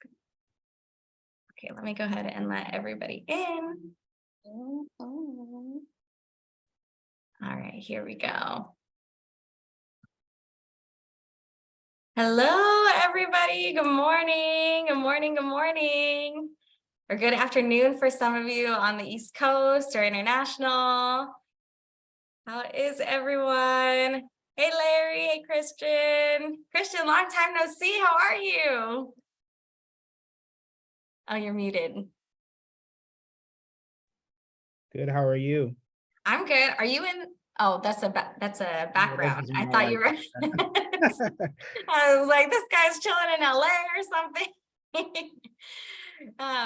Okay, let me go ahead and let everybody in. All right, here we go. Hello, everybody. Good morning. Good morning. Good morning. Or good afternoon for some of you on the East Coast or international. How is everyone? Hey, Larry. Hey, Christian. Christian, long time no see. How are you? Oh, you're muted. Good. How are you? I'm good. Are you in? Oh, that's a background. I thought you were. I was like, this guy's chilling in LA or something.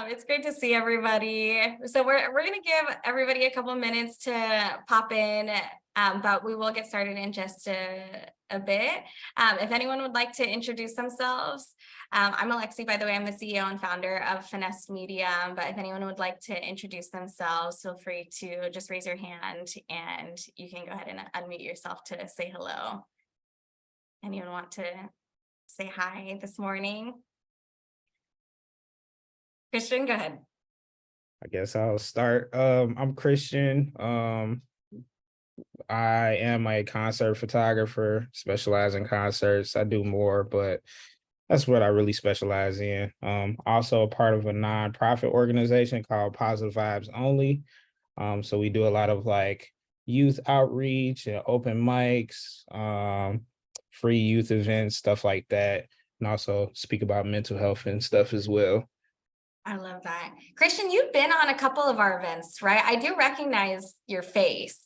It's great to see everybody. So we're going to give everybody a couple of minutes to pop in, but we will get started in just a bit. If anyone would like to introduce themselves, I'm Alexi, by the way. I'm the CEO and founder of Finesse Media, but if anyone would like to introduce themselves, feel free to just raise your hand and you can go ahead and unmute yourself to say hello. Anyone want to say hi this morning? Christian, go ahead. I guess I'll start. I'm Christian. I am a concert photographer, specialize in concerts. I do more, but that's what I really specialize in. Also a part of a nonprofit organization called Positive Vibes Only. So we do a lot of like youth outreach and open mics, free youth events, stuff like that. And also speak about mental health and stuff as well. I love that. Christian, you've been on a couple of our events, right? I do recognize your face.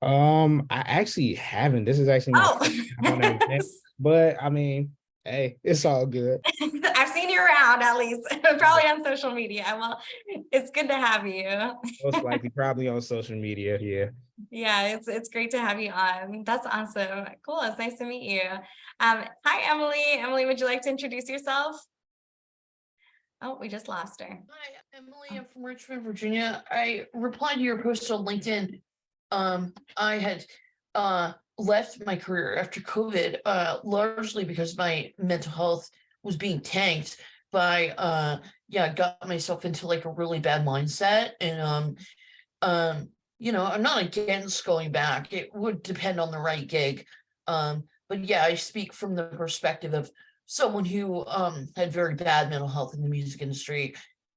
I actually haven't. This is actually my first time on an event, but I mean, hey, it's all good. I've seen you around at least, probably on social media. Well, it's good to have you. Most likely, probably on social media. Yeah. Yeah, it's great to have you on. That's awesome. Cool. It's nice to meet you. Hi, Emily. Emily, would you like to introduce yourself? Oh, we just lost her. Hi, Emily. I'm from Richmond, Virginia. I replied to your post on LinkedIn. I had left my career after COVID, largely because my mental health was being tanked by got myself into like a really bad mindset. And I'm not against going back. It would depend on the right gig. But yeah, I speak from the perspective of someone who had very bad mental health in the music industry.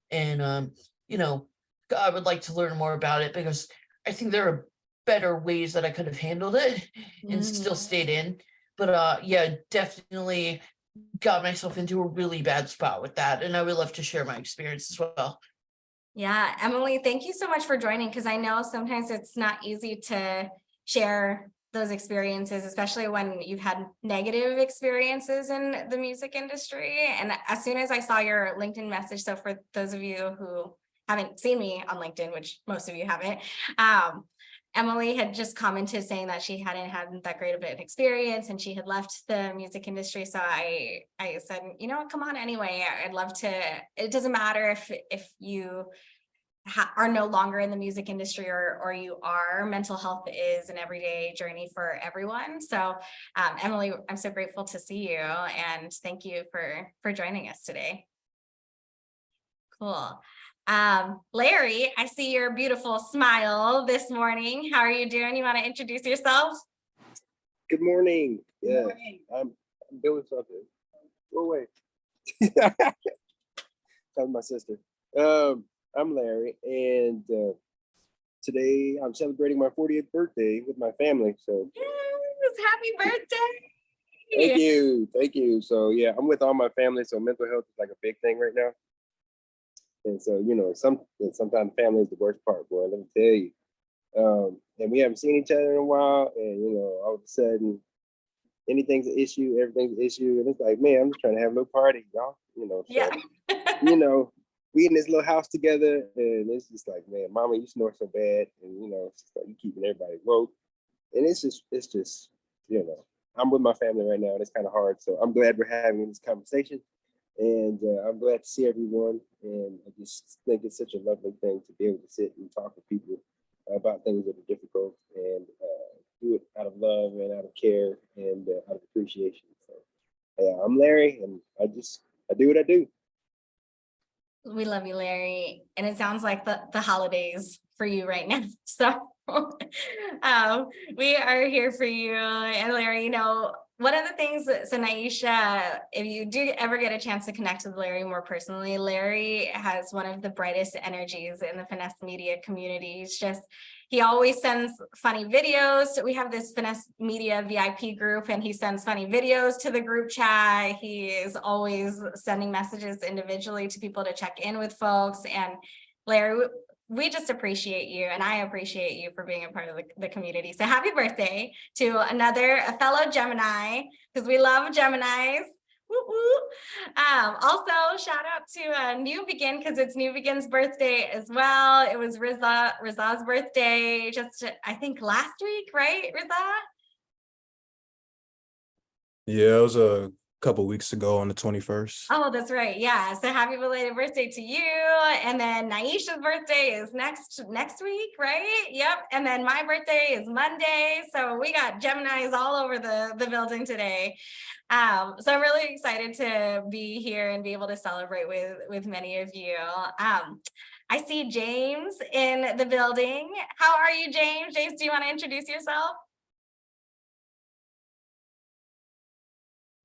And I would like to learn more about it because I think there are better ways that I could have handled it and still stayed in. But definitely got myself into a really bad spot with that. And I would love to share my experience as well. Yeah, Emily, thank you so much for joining, because I know sometimes it's not easy to share those experiences, especially when you've had negative experiences in the music industry. And as soon as I saw your LinkedIn message, so for those of you who haven't seen me on LinkedIn, which most of you haven't, Emily had just commented saying that she hadn't had that great of an experience and she had left the music industry. So I said, you know what, come on anyway. I'd love to. It doesn't matter if you are no longer in the music industry or you are. Mental health is an everyday journey for everyone. So Emily, I'm so grateful to see you and thank you for joining us today. Cool. Larry, I see your beautiful smile this morning. How are you doing? You want to introduce yourself? Good morning. Yeah, Good morning. I'm doing something. Go away. That was my sister. I'm Larry, and today I'm celebrating my 40th birthday with my family. So yes, happy birthday! Thank you. So yeah, I'm with all my family. So mental health is like a big thing right now. And so sometimes family is the worst part, boy. Let me tell you. And we haven't seen each other in a while, and all of a sudden, anything's an issue, everything's an issue, and it's like, man, I'm just trying to have a little party, y'all. So, yeah. We in this little house together, and it's just like, man, Mama, you snore so bad, and it's just like you keeping everybody woke, and it's just, I'm with my family right now, and it's kind of hard. So I'm glad we're having this conversation, and I'm glad to see everyone, and I just think it's such a lovely thing to be able to sit and talk to people about things that are difficult and do it out of love and out of care and out of appreciation. So yeah, I'm Larry, and I do what I do. We love you, Larry. And it sounds like the holidays for you right now. So we are here for you. And Larry, you know, one of the things so Nyeesha, if you do ever get a chance to connect with Larry more personally, Larry has one of the brightest energies in the Finesse Media community. He's just, he always sends funny videos. We have this Finesse Media VIP group, and he sends funny videos to the group chat. He is always sending messages individually to people to check in with folks. And Larry, we just appreciate you, and I appreciate you for being a part of the community. So happy birthday to a fellow Gemini, because we love Geminis. Woo woo. Also, shout out to New Begin, because it's New Begin's birthday as well. It was Riza's birthday just, I think, last week, right, Riza? Yeah, it was a couple weeks ago on the 21st. Oh, that's right. Yeah. So happy belated birthday to you. And then Nyeesha's birthday is next week, right? Yep. And then my birthday is Monday. So we got Geminis all over the building today. So I'm really excited to be here and be able to celebrate with many of you. I see James in the building. How are you, James? James, do you want to introduce yourself?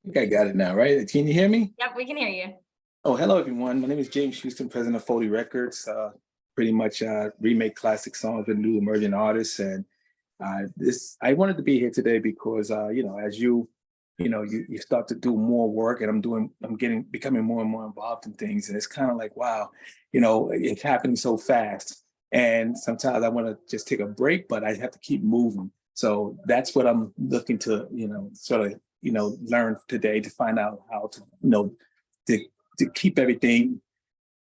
I think I got it now, right? Can you hear me? Yep, we can hear you. Oh, hello, everyone. My name is James Houston, president of Foley Records. Pretty much remake classic songs with new emerging artists. And I wanted to be here today because, as you start to do more work, and I'm becoming more and more involved in things. And it's kind of like, wow, it's happening so fast. And sometimes I want to just take a break, but I have to keep moving. So that's what I'm looking to, sort of, learn today, to find out how to, to keep everything,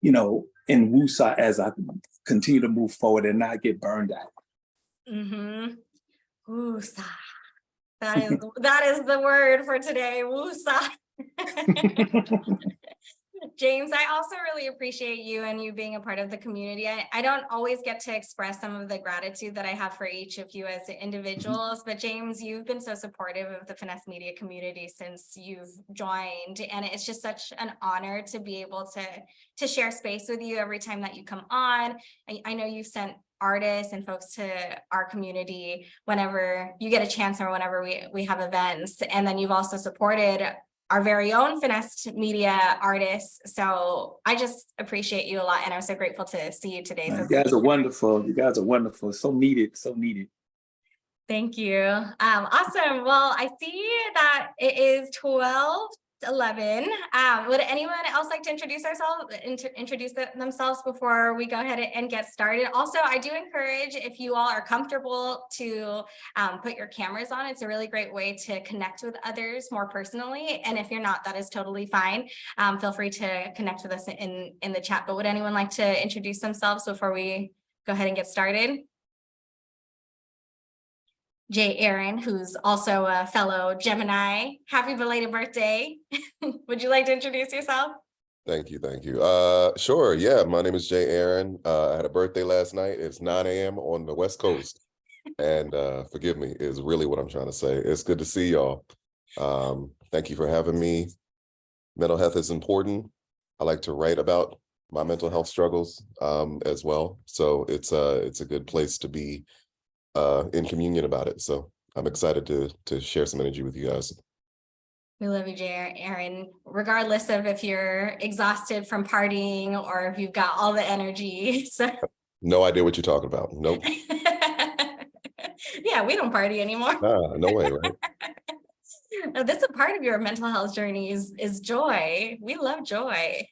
in Wusa as I continue to move forward and not get burned out. Mm-hmm. Wusa. That is the word for today. Wusa. James, I also really appreciate you and you being a part of the community. I don't always get to express some of the gratitude that I have for each of you as individuals, but James, you've been so supportive of the Finesse Media community since you've joined. And it's just such an honor to be able to share space with you every time that you come on. I know you've sent artists and folks to our community whenever you get a chance or whenever we have events. And then you've also supported our very own Finesse Media artists. So I just appreciate you a lot. And I'm so grateful to see you today. So You guys are wonderful. You guys are wonderful. So needed, so needed. Thank you. Awesome. Well, I see that it is 12:11. Would anyone else like to introduce themselves before we go ahead and get started? Also, I do encourage, if you all are comfortable, to put your cameras on. It's a really great way to connect with others more personally. And if you're not, that is totally fine. Feel free to connect with us in the chat. But would anyone like to introduce themselves before we go ahead and get started? Jay Aaron, who's also a fellow Gemini. Happy belated birthday. Would you like to introduce yourself? Thank you. Sure. Yeah, my name is Jay Aaron. I had a birthday last night. It's 9 a.m. on the West Coast. And forgive me, is really what I'm trying to say. It's good to see y'all. Thank you for having me. Mental health is important. I like to write about my mental health struggles as well. So it's a good place to be in communion about it. So I'm excited to share some energy with you guys. We love you, Jay Aaron, regardless of if you're exhausted from partying or if you've got all the energy. So no idea what you're talking about. Nope. Yeah, we don't party anymore. No way, right? That's a part of your mental health journey is joy. We love joy.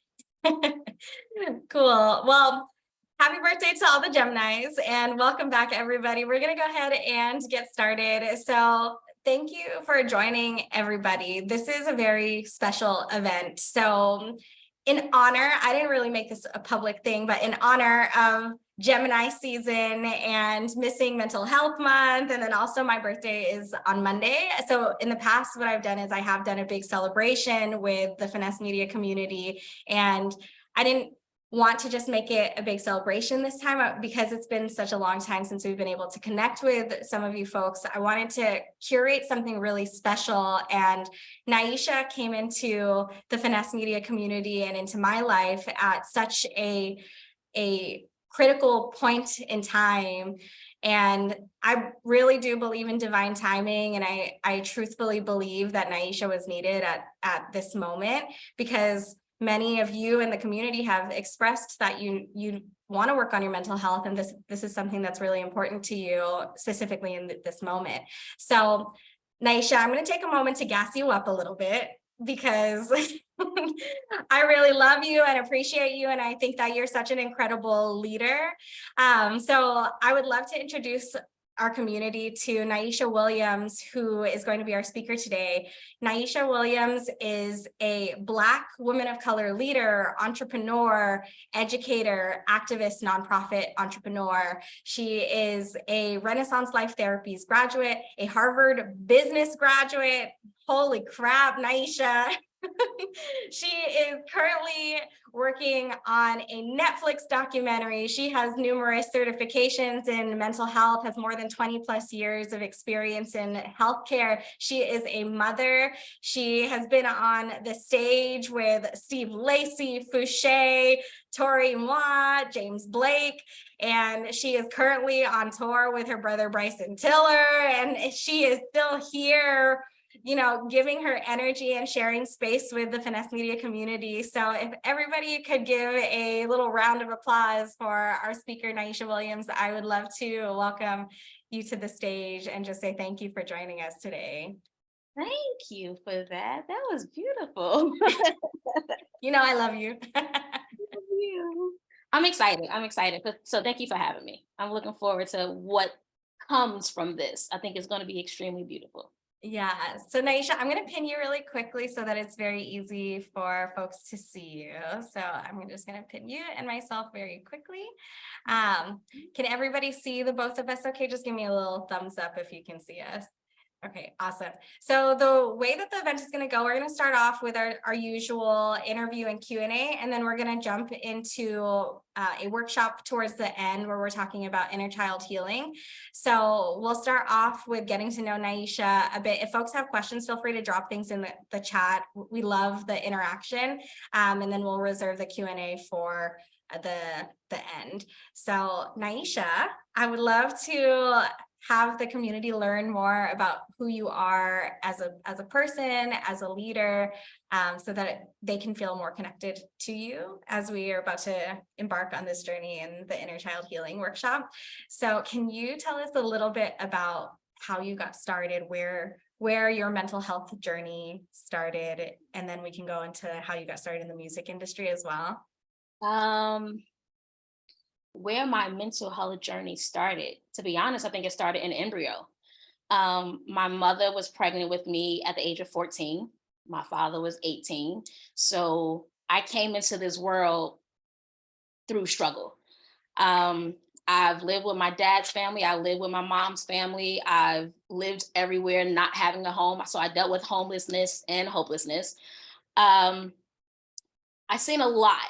Cool. Well, happy birthday to all the Geminis and welcome back, everybody. We're going to go ahead and get started. So thank you for joining, everybody. This is a very special event. So in honor, I didn't really make this a public thing, but in honor of Gemini season and missing Mental Health Month, and then also my birthday is on Monday. So in the past, what I've done is I have done a big celebration with the Finesse Media community, and I didn't want to just make it a big celebration this time because it's been such a long time since we've been able to connect with some of you folks. I wanted to curate something really special, and Nyeesha came into the Finesse Media community and into my life at such a critical point in time. And I really do believe in divine timing. And I truthfully believe that Nyeesha was needed at this moment, because many of you in the community have expressed that you want to work on your mental health. And this is something that's really important to you, specifically in this moment. So Nyeesha, I'm going to take a moment to gas you up a little bit, because I really love you and appreciate you. And I think that you're such an incredible leader. So I would love to introduce our community to Nyeesha Williams, who is going to be our speaker today. Nyeesha Williams is a Black woman of color leader, entrepreneur, educator, activist, nonprofit entrepreneur. She is a Renaissance Life Therapies graduate, a Harvard business graduate. Holy crap, Nyeesha. She is currently working on a Netflix documentary. She has numerous certifications in mental health, has more than 20 plus years of experience in healthcare. She is a mother. She has been on the stage with Steve Lacy, Fouché, Tori Moi, James Blake, and she is currently on tour with her brother Bryson Tiller, and she is still here, you know, giving her energy and sharing space with the Finesse Media community. So if everybody could give a little round of applause for our speaker, Nyeesha Williams, I would love to welcome you to the stage and just say thank you for joining us today. Thank you for that. That was beautiful. You know, I love you. I'm excited. So thank you for having me. I'm looking forward to what comes from this. I think it's going to be extremely beautiful. Yeah. So Nyeesha, I'm going to pin you really quickly so that it's very easy for folks to see you. So I'm just going to pin you and myself very quickly. Can everybody see the both of us? Okay, just give me a little thumbs up if you can see us. Okay, awesome. So the way that the event is going to go, we're going to start off with our usual interview and Q&A, and then we're going to jump into a workshop towards the end where we're talking about inner child healing. So we'll start off with getting to know Nyeesha a bit. If folks have questions, feel free to drop things in the chat. We love the interaction, and then we'll reserve the Q&A for the end. So Nyeesha, I would love to have the community learn more about who you are as a person, as a leader, so that they can feel more connected to you as we are about to embark on this journey in the inner child healing workshop. So can you tell us a little bit about how you got started, where your mental health journey started, and then we can go into how you got started in the music industry as well? Where my mental health journey started, to be honest, I think it started in embryo. My mother was pregnant with me at the age of 14. My father was 18. So I came into this world through struggle. I've lived with my dad's family. I lived with my mom's family. I've lived everywhere, not having a home. So I dealt with homelessness and hopelessness. I've seen a lot.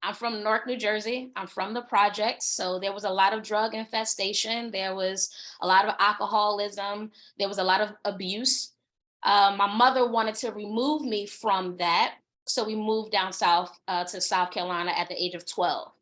I'm from Newark, New Jersey. I'm from the projects. So there was a lot of drug infestation. There was a lot of alcoholism. There was a lot of abuse. My mother wanted to remove me from that. So we moved down south to South Carolina at the age of 12.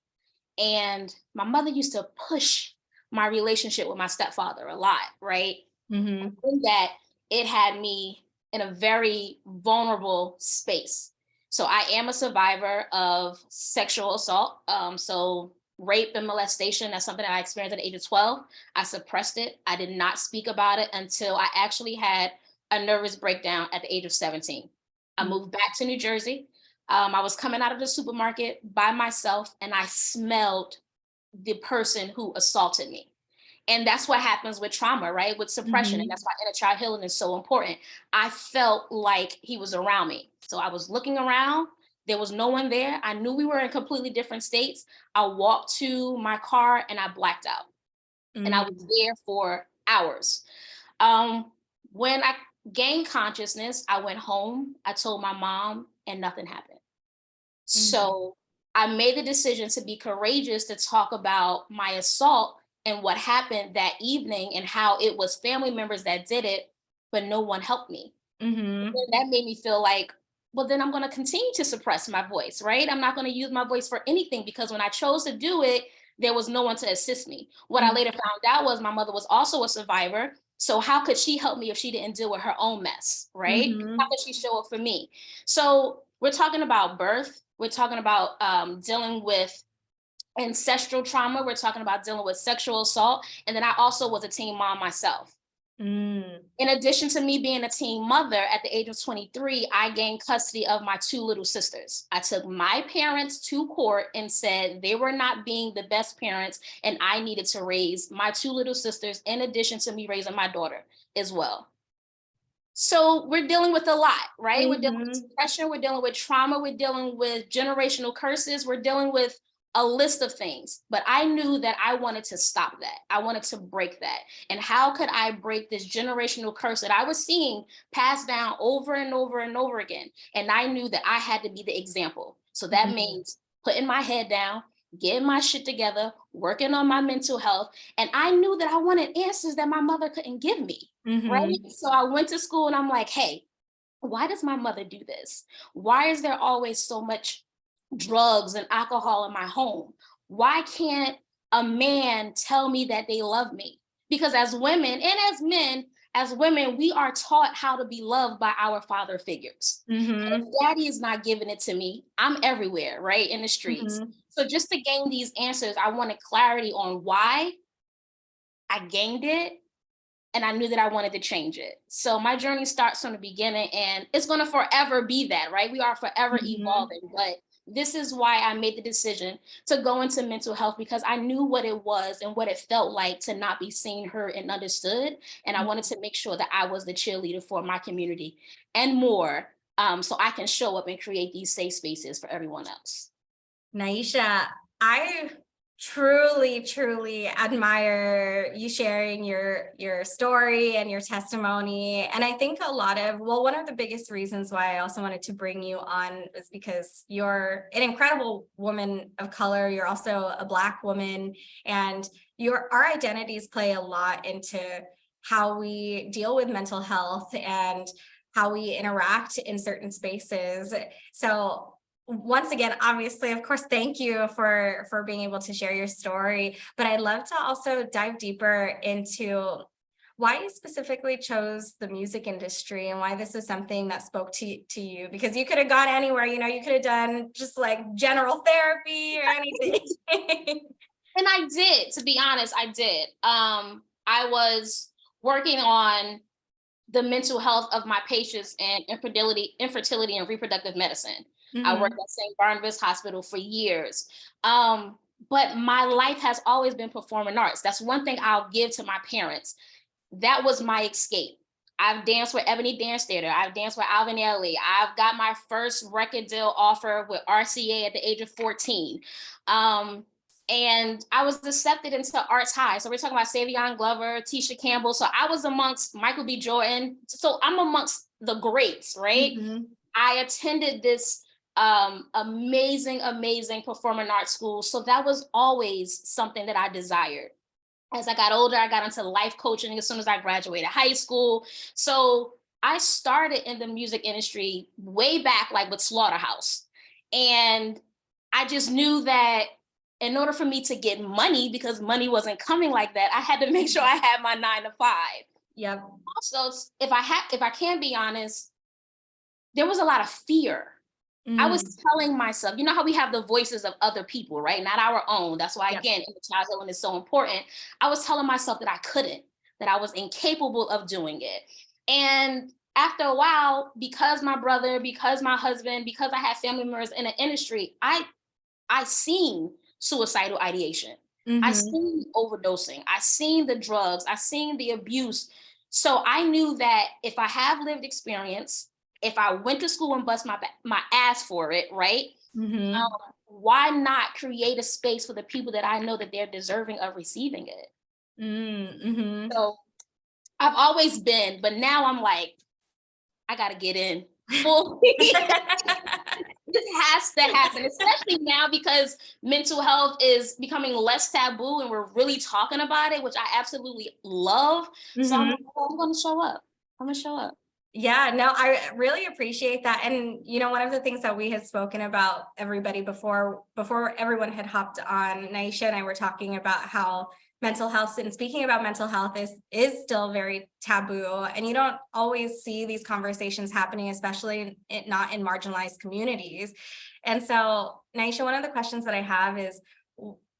And my mother used to push my relationship with my stepfather a lot, right? Mm-hmm. In that it had me in a very vulnerable space. So I am a survivor of sexual assault. So rape and molestation, that's something that I experienced at the age of 12. I suppressed it. I did not speak about it until I actually had a nervous breakdown at the age of 17. I moved back to New Jersey. I was coming out of the supermarket by myself and I smelled the person who assaulted me. And that's what happens with trauma, right? With suppression. Mm-hmm. And that's why inner child healing is so important. I felt like he was around me. So I was looking around. There was no one there. I knew we were in completely different states. I walked to my car and I blacked out. Mm-hmm. And I was there for hours. When I gained consciousness, I went home. I told my mom and nothing happened. Mm-hmm. So I made the decision to be courageous to talk about my assault and what happened that evening and how it was family members that did it, but no one helped me. Mhm. And that made me feel like, well, then I'm going to continue to suppress my voice, right? I'm not going to use my voice for anything because when I chose to do it, there was no one to assist me. What I later found out was my mother was also a survivor. So how could she help me if she didn't deal with her own mess, right? How could she show up for me? So we're talking about birth. We're talking about dealing with ancestral trauma. We're talking about dealing with sexual assault. And then I also was a teen mom myself. Mm. In addition to me being a teen mother, at the age of 23, I gained custody of my 2 little sisters. I took my parents to court and said they were not being the best parents, and I needed to raise my 2 little sisters in addition to me raising my daughter as well. So we're dealing with a lot, right? We're dealing with depression, we're dealing with trauma, we're dealing with generational curses, we're dealing with a list of things. But I knew that I wanted to stop that. I wanted to break that. And how could I break this generational curse that I was seeing passed down over and over and over again? And I knew that I had to be the example. So that means putting my head down, getting my shit together, working on my mental health. And I knew that I wanted answers that my mother couldn't give me. Right? So I went to school and I'm like, hey, why does my mother do this? Why is there always so much drugs and alcohol in my home? Why can't a man tell me that they love me? Because as women and as men, as women, we are taught how to be loved by our father figures. And if daddy is not giving it to me, I'm everywhere, right? In the streets. So just to gain these answers, I wanted clarity on why I gained it. And I knew that I wanted to change it. So my journey starts from the beginning and it's going to forever be that, right? We are forever evolving, but this is why I made the decision to go into mental health because I knew what it was and what it felt like to not be seen, heard, and understood. And I wanted to make sure that I was the cheerleader for my community and more, so I can show up and create these safe spaces for everyone else. Nyeesha, I truly admire you sharing your story and your testimony. And I think one of the biggest reasons why I also wanted to bring you on is because you're an incredible woman of color. You're also a Black woman, and our identities play a lot into how we deal with mental health and how we interact in certain spaces. So once again, obviously, of course, thank you for being able to share your story, but I'd love to also dive deeper into why you specifically chose the music industry and why this is something that spoke to you, because you could have gone anywhere, you could have done just like general therapy or anything. And I did, to be honest, I did. I was working on the mental health of my patients and infertility and reproductive medicine. I worked at St. Barnabas Hospital for years. But my life has always been performing arts. That's one thing I'll give to my parents. That was my escape. I've danced with Ebony Dance Theater. I've danced with Alvin Ailey. I've got my first record deal offer with RCA at the age of 14. And I was accepted into Arts High. So we're talking about Savion Glover, Tisha Campbell. So I was amongst Michael B. Jordan. So I'm amongst the greats, right? I attended this amazing performing arts school. So that was always something that I desired. As I got older, I got into life coaching as soon as I graduated high school. So I started in the music industry way back, like with Slaughterhouse. And I just knew that in order for me to get money, because money wasn't coming like that, I had to make sure I had my 9 to 5. Yep. Also, if I can be honest, there was a lot of fear. I was telling myself, you know how we have the voices of other people, right? Not our own. That's why, again, in the childhood when it's so important, I was telling myself that I couldn't, that I was incapable of doing it. And after a while, because my brother, because my husband, because I had family members in the industry, I seen suicidal ideation. I seen overdosing. I seen the drugs. I seen the abuse. So I knew that if I have lived experience, if I went to school and bust my ass for it, right? Why not create a space for the people that I know that they're deserving of receiving it? So I've always been, but now I'm like, I gotta get in fully. This has to happen, especially now because mental health is becoming less taboo and we're really talking about it, which I absolutely love. So I'm Mhm. like, "Oh, I'm going to show up. I'm going to show up." Yeah, no, I really appreciate that. And one of the things that we had spoken about everybody before everyone had hopped on, Nyeesha and I were talking about how mental health and speaking about mental health is still very taboo. And you don't always see these conversations happening, especially not in marginalized communities. And so, Nyeesha, one of the questions that I have is,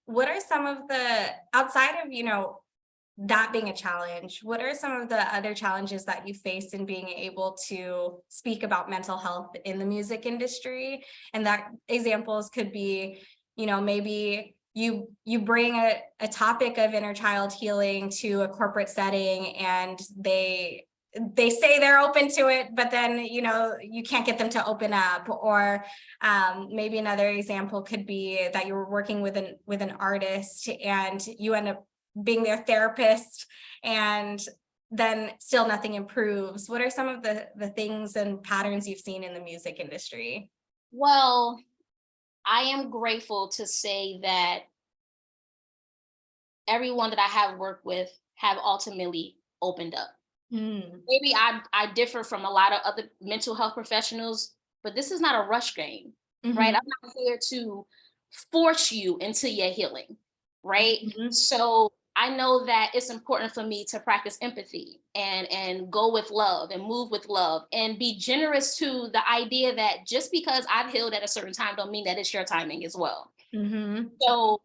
what are some of the, outside of, that being a challenge, what are some of the other challenges that you faced in being able to speak about mental health in the music industry? And that examples could be, maybe you bring a topic of inner child healing to a corporate setting and they say they're open to it, but then, you can't get them to open up. Or maybe another example could be that you were working with an artist and you end up being their therapist and then still nothing improves. What are some of the things and patterns you've seen in the music industry? Well, I am grateful to say that everyone that I have worked with have ultimately opened up. Maybe I differ from a lot of other mental health professionals, but this is not a rush game, right? I'm not here to force you into your healing, right? So I know that it's important for me to practice empathy and go with love and move with love and be generous to the idea that just because I've healed at a certain time don't mean that it's your timing as well. So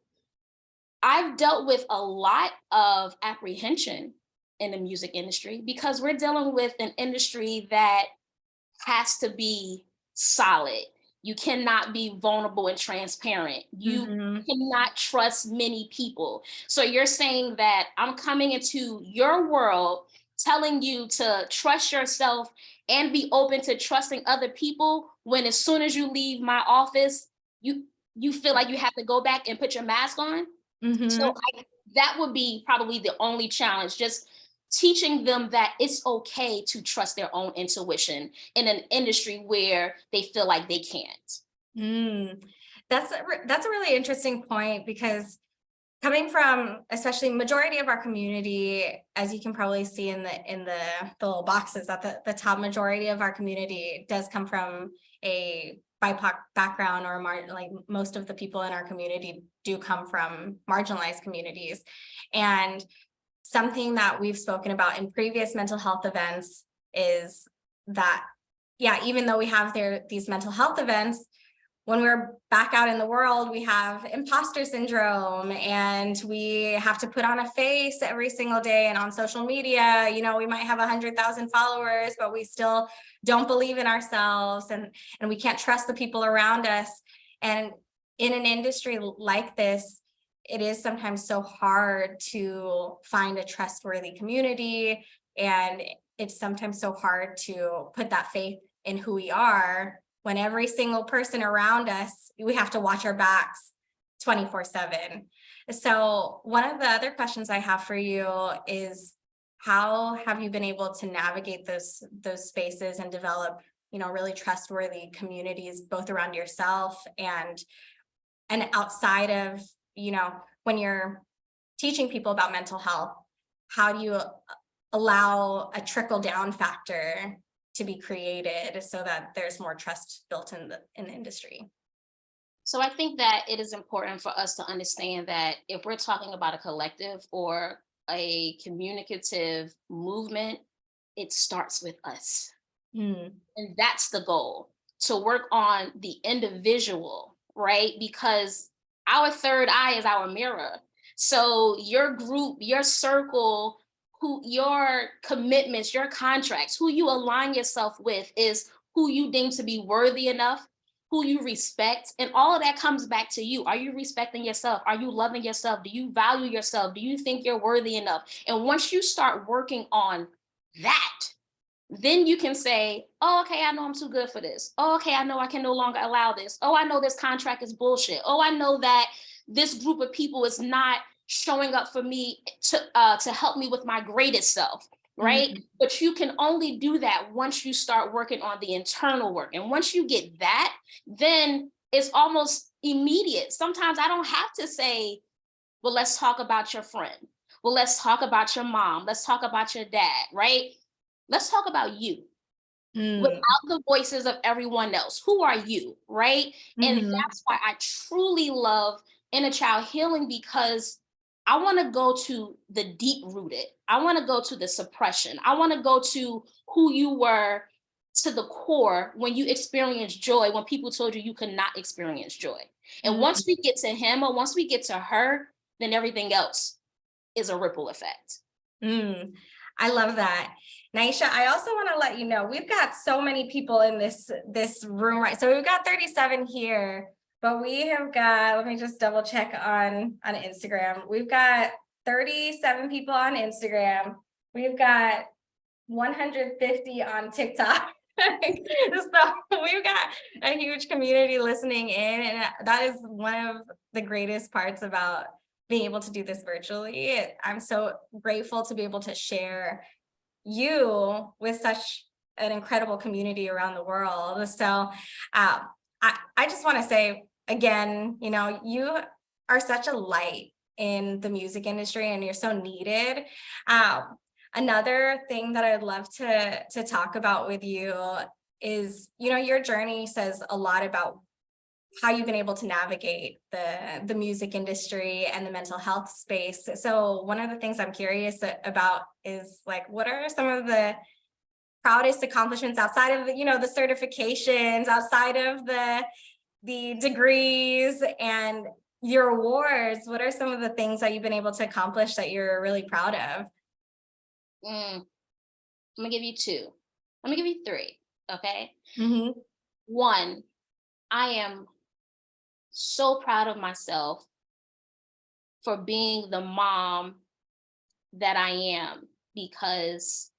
I've dealt with a lot of apprehension in the music industry because we're dealing with an industry that has to be solid. You cannot be vulnerable and transparent. You cannot trust many people. So you're saying that I'm coming into your world, telling you to trust yourself and be open to trusting other people when as soon as you leave my office, you feel like you have to go back and put your mask on. So that would be probably the only challenge, just teaching them that it's okay to trust their own intuition in an industry where they feel like they can't. That's a really interesting point, because coming from, especially majority of our community, as you can probably see in the little boxes at the top, majority of our community does come from a BIPOC background, or like most of the people in our community do come from marginalized communities. And something that we've spoken about in previous mental health events is that, yeah, even though we have these mental health events, when we're back out in the world, we have imposter syndrome and we have to put on a face every single day. And on social media, we might have 100,000 followers, but we still don't believe in ourselves and we can't trust the people around us. And in an industry like this, it is sometimes so hard to find a trustworthy community. And it's sometimes so hard to put that faith in who we are when every single person around us, we have to watch our backs 24/7. So one of the other questions I have for you is, how have you been able to navigate those spaces and develop, really trustworthy communities, both around yourself and outside of, when you're teaching people about mental health? How do you allow a trickle down factor to be created so that there's more trust built in the industry? So I think that it is important for us to understand that if we're talking about a collective or a communicative movement, it starts with us. And that's the goal, to work on the individual, right? Because our third eye is our mirror. So your group, your circle, your commitments, your contracts, who you align yourself with is who you deem to be worthy enough, who you respect, and all of that comes back to you. Are you respecting yourself? Are you loving yourself? Do you value yourself? Do you think you're worthy enough? And once you start working on that, then you can say, oh, okay, I know I'm too good for this. Oh, okay, I know I can no longer allow this. Oh, I know this contract is bullshit. Oh, I know that this group of people is not showing up for me to help me with my greatest self. right? But you can only do that once you start working on the internal work. And once you get that, then it's almost immediate. Sometimes I don't have to say, well, let's talk about your friend. Well, let's talk about your mom. Let's talk about your dad, right? Let's talk about you without the voices of everyone else. Who are you, right? And that's why I truly love inner child healing, because I want to go to the deep rooted. I want to go to the suppression. I want to go to who you were to the core when you experienced joy, when people told you you could not experience joy. And once we get to him or once we get to her, then everything else is a ripple effect. I love that. Nyeesha, I also want to let you know, we've got so many people in this room, right? So we've got 37 here, but we have got, let me just double check on Instagram. We've got 37 people on Instagram. We've got 150 on TikTok. So we've got a huge community listening in, and that is one of the greatest parts about being able to do this virtually. I'm so grateful to be able to share you with such an incredible community around the world. So I just want to say again, you know, you are such a light in the music industry and you're so needed. Another thing that I'd love to talk about with you is, you know, your journey says a lot about how you've been able to navigate the music industry and the mental health space. So one of the things I'm curious about is, like, what are some of the proudest accomplishments outside of the, you know, the certifications, outside of the degrees and your awards? What are some of the things that you've been able to accomplish that you're really proud of? I'm gonna give you two. I'm gonna give you three. Okay. Mm-hmm. One, I am so proud of myself for being the mom that I am, because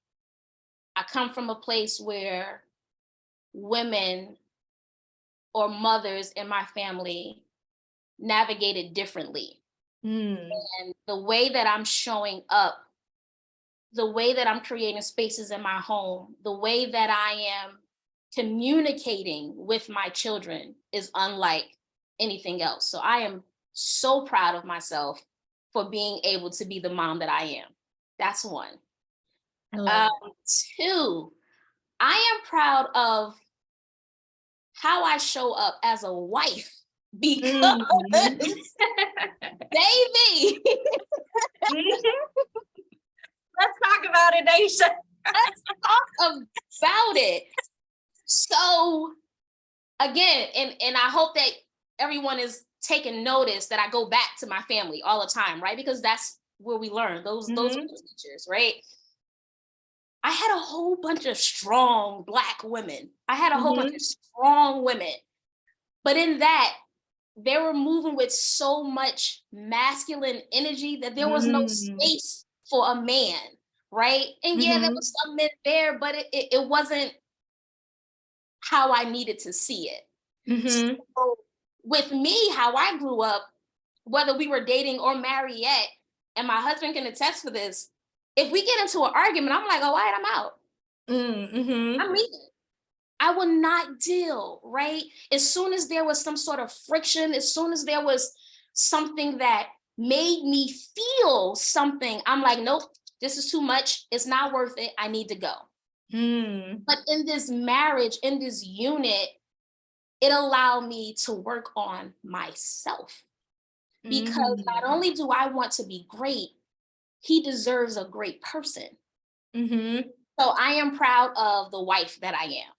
I come from a place where women or mothers in my family navigated differently. And the way that I'm showing up, the way that I'm creating spaces in my home, the way that I am communicating with my children is unlike anything else. So I am so proud of myself for being able to be the mom that I am. That's one. Two, I am proud of how I show up as a wife, because baby, let's talk about it, Nyeesha. let's talk about it. So again, and I hope that everyone is taking notice that I go back to my family all the time, right? Because that's where we learn. Those are the teachers, right? I had a whole bunch of strong Black women. I had a whole bunch of strong women. But in that, they were moving with so much masculine energy that there was no space for a man, right? And yeah, there was some men there, but it wasn't how I needed to see it. So with me, how I grew up, whether we were dating or married yet, and my husband can attest for this, if we get into an argument, I'm like, all right, I'm out. I'm leaving. I would not deal, right? As soon as there was some sort of friction, as soon as there was something that made me feel something, I'm like, nope, this is too much. It's not worth it. I need to go. But in this marriage, in this unit, it allowed me to work on myself. Because not only do I want to be great, he deserves a great person. So I am proud of the wife that I am,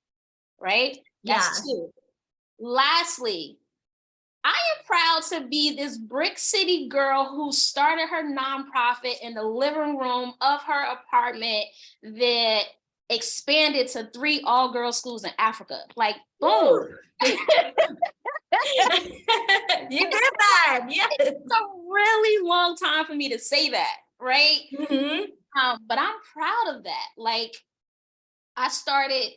right? That's two. Lastly, I am proud to be this brick city girl who started her nonprofit in the living room of her apartment that expanded to 3 all-girl schools in Africa. Like, boom. You did that. Yes. It's a really long time for me to say that, right? But I'm proud of that. Like, I started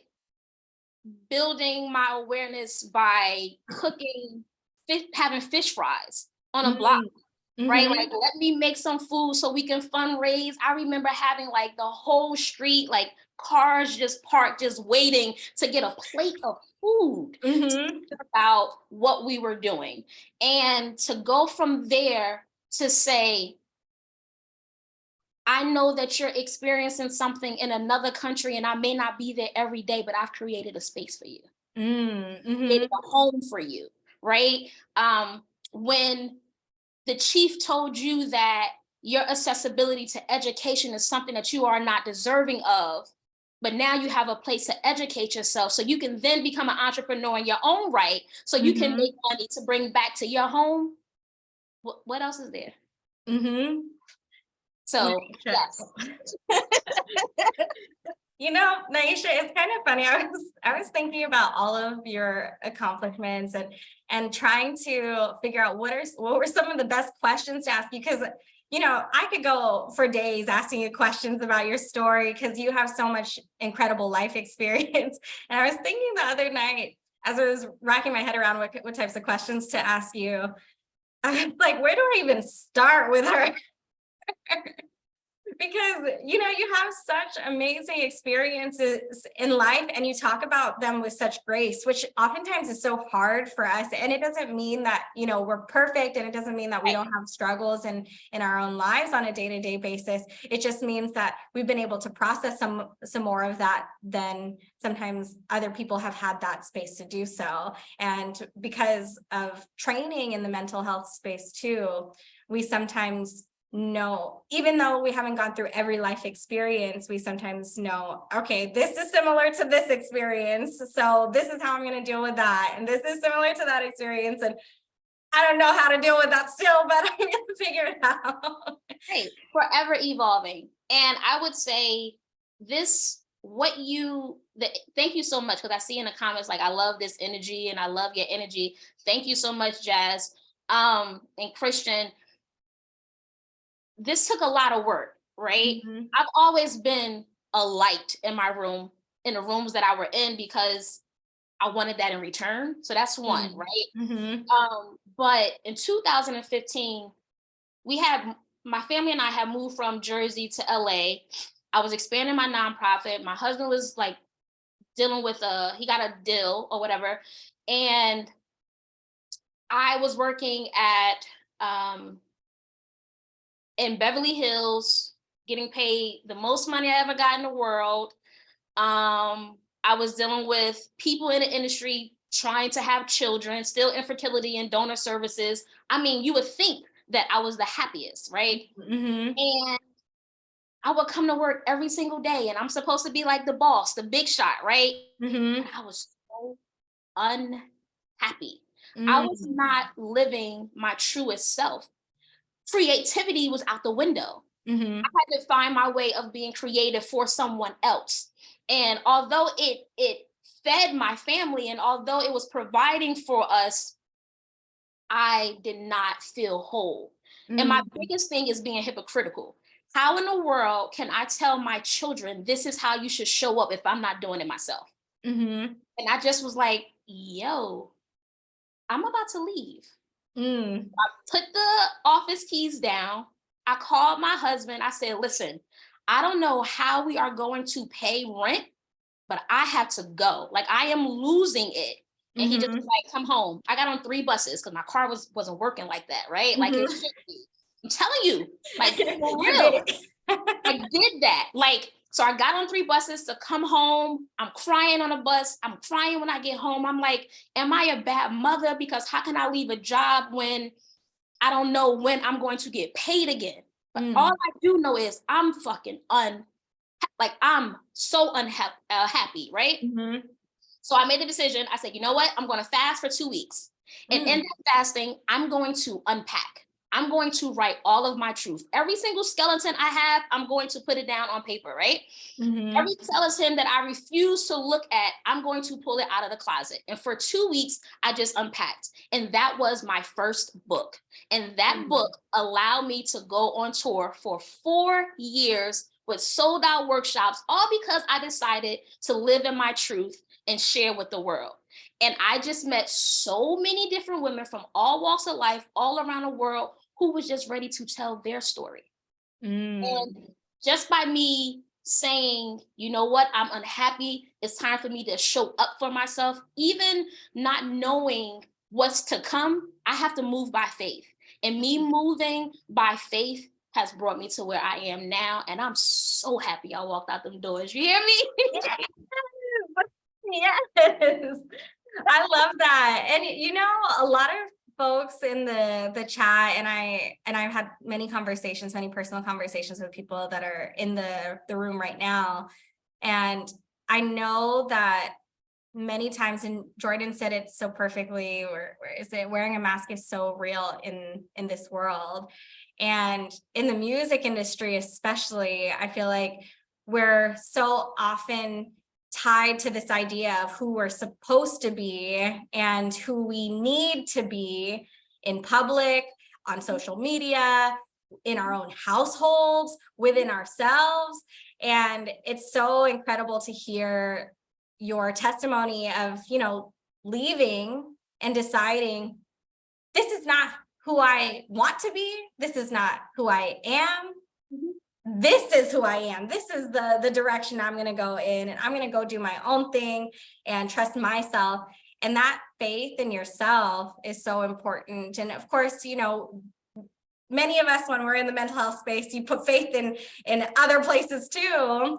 building my awareness by cooking, having fish fries on a block. right? Mhm. Like, let me make some food so we can fundraise. I remember having like the whole street, like cars just parked, just waiting to get a plate of food Mhm. about what we were doing. And to go from there to say, I know that you're experiencing something in another country and I may not be there every day, but I've created a space for you, created Mhm. a home for you, right? When the chief told you that your accessibility to education is something that you are not deserving of, but now you have a place to educate yourself so you can then become an entrepreneur in your own right, so you can make money to bring back to your home. What else is there? Mhm. So Nyeesha. yes. You know, Nyeesha, it's kind of funny. I was thinking about all of your accomplishments and trying to figure out what were some of the best questions to ask you, because you know, I could go for days asking you questions about your story because you have so much incredible life experience. And I was thinking the other night, as I was racking my head around what types of questions to ask you, I was like, where do I even start with her? Because you know, you have such amazing experiences in life and you talk about them with such grace, which oftentimes is so hard for us. And it doesn't mean that, you know, we're perfect, and it doesn't mean that we don't have struggles in our own lives on a day-to-day basis. It just means that we've been able to process some more of that than sometimes other people have had that space to do so. And because of training in the mental health space too, we sometimes know, even though we haven't gone through every life experience, we sometimes know, okay, this is similar to this experience, so this is how I'm going to deal with that, and this is similar to that experience, and I don't know how to deal with that still, but I'm going to figure it out. Hey, forever evolving. And I would say this, thank you so much, because I see in the comments, like, I love this energy and I love your energy. Thank you so much, Jazz. And Christian, this took a lot of work, right? Mhm. I've always been a light in my room, in the rooms that I were in, because I wanted that in return. So that's one, right? Mhm. But in 2015, my family and I had moved from Jersey to LA. I was expanding my nonprofit. My husband was like dealing with he got a deal or whatever. And I was working at, in Beverly Hills, getting paid the most money I ever got in the world. I was dealing with people in the industry trying to have children, still infertility and donor services. I mean, you would think that I was the happiest, right? Mhm. And I would come to work every single day and I'm supposed to be like the boss, the big shot, right? But Mhm. I was so unhappy. I was Mhm. not living my truest self. Creativity was out the window. I Mhm. had to find my way of being creative for someone else. And although it fed my family and although it was providing for us, I did not feel whole. And my Mhm. biggest thing is being hypocritical. How in the world can I tell my children this is how you should show up if I'm not doing it myself? Mhm. And I just was like, yo, I'm about to leave. Mhm. Put the office keys down. I called my husband. I said, listen, I don't know how we are going to pay rent, but I have to go. Like, I am losing it. And he just was Mhm. like, come home. I got on 3 buses because my car wasn't working like that, right? Like it Mhm. should be. I'm telling you, like, for You did real. it. I did that. Like, so I got on 3 buses to come home. I'm crying on a bus. I'm crying when I get home. I'm like, am I a bad mother? Because how can I leave a job when I don't know when I'm going to get paid again? But all Mm. I do know is I'm fucking I'm so happy, right? Mhm. So I made the decision. I said, you know what? I'm going to fast for 2 weeks. And in Mm. that fasting, I'm going to unpack. I'm going to write all of my truth. Every single skeleton I have, I'm going to put it down on paper, right? Mhm. Every skeleton that I refuse to look at, I'm going to pull it out of the closet. And for 2 weeks, I just unpacked. And that was my first book. And that Mm. book allowed me to go on tour for 4 years with sold out workshops, all because I decided to live in my truth and share with the world. And I just met so many different women from all walks of life, all around the world, who was just ready to tell their story. And just by me saying, you know what, I'm unhappy, it's time for me to show up for myself, even not knowing what's to come, I have to move by faith. And me moving by faith has brought me to where I am now. And I'm so happy I walked out them doors. You hear me? Yes, I love that. And you know, a lot of folks in the chat, and I've had many personal conversations with people that are in the room right now. And I know that many times, and Jordan said it so perfectly, where is it, wearing a mask is so real in this world. And in the music industry especially, I feel like we're so often tied to this idea of who we're supposed to be and who we need to be in public, on social media, in our own households, within ourselves. And it's so incredible to hear your testimony of, you know, leaving and deciding, this is not who I want to be. This is not who I am. This is who I am. This is the direction I'm going to go in, and I'm going to go do my own thing and trust myself. And that faith in yourself is so important. And of course, you know, many of us, when we're in the mental health space, you put faith in other places too.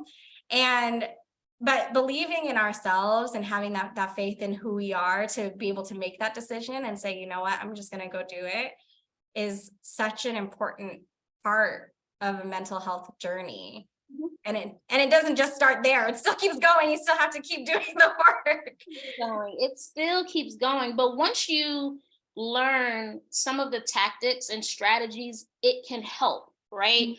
But believing in ourselves and having that faith in who we are to be able to make that decision and say, you know what, I'm just going to go do it, is such an important part of a mental health journey. And it doesn't just start there. It still keeps going. You still have to keep doing the work. It still keeps going. But once you learn some of the tactics and strategies, it can help, right?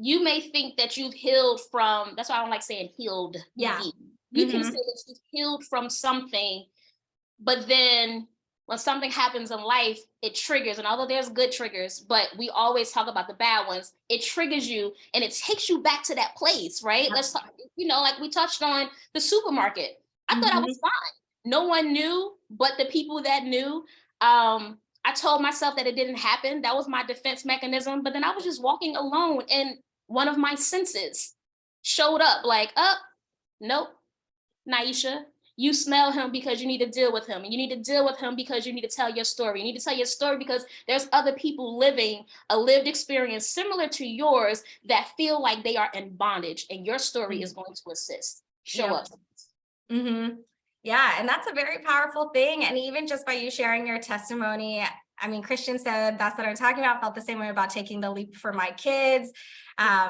You may think that you've healed from, that's why I don't like saying healed. Yeah. You can say that you've healed from something, but then when something happens in life, it triggers. And although there's good triggers, but we always talk about the bad ones, it triggers you and it takes you back to that place, right? Let's talk, you know, like we touched on the supermarket. I thought I was fine. No one knew, but the people that knew, I told myself that it didn't happen. That was my defense mechanism. But then I was just walking alone and one of my senses showed up like, oh, nope, Nyeesha, you smell him because you need to deal with him. And you need to deal with him because you need to tell your story. You need to tell your story because there's other people living a lived experience similar to yours that feel like they are in bondage, and your story is going to assist. Show up. Yeah, and that's a very powerful thing. And even just by you sharing your testimony, I mean, Christian said, that's what I'm talking about. Felt the same way about taking the leap for my kids.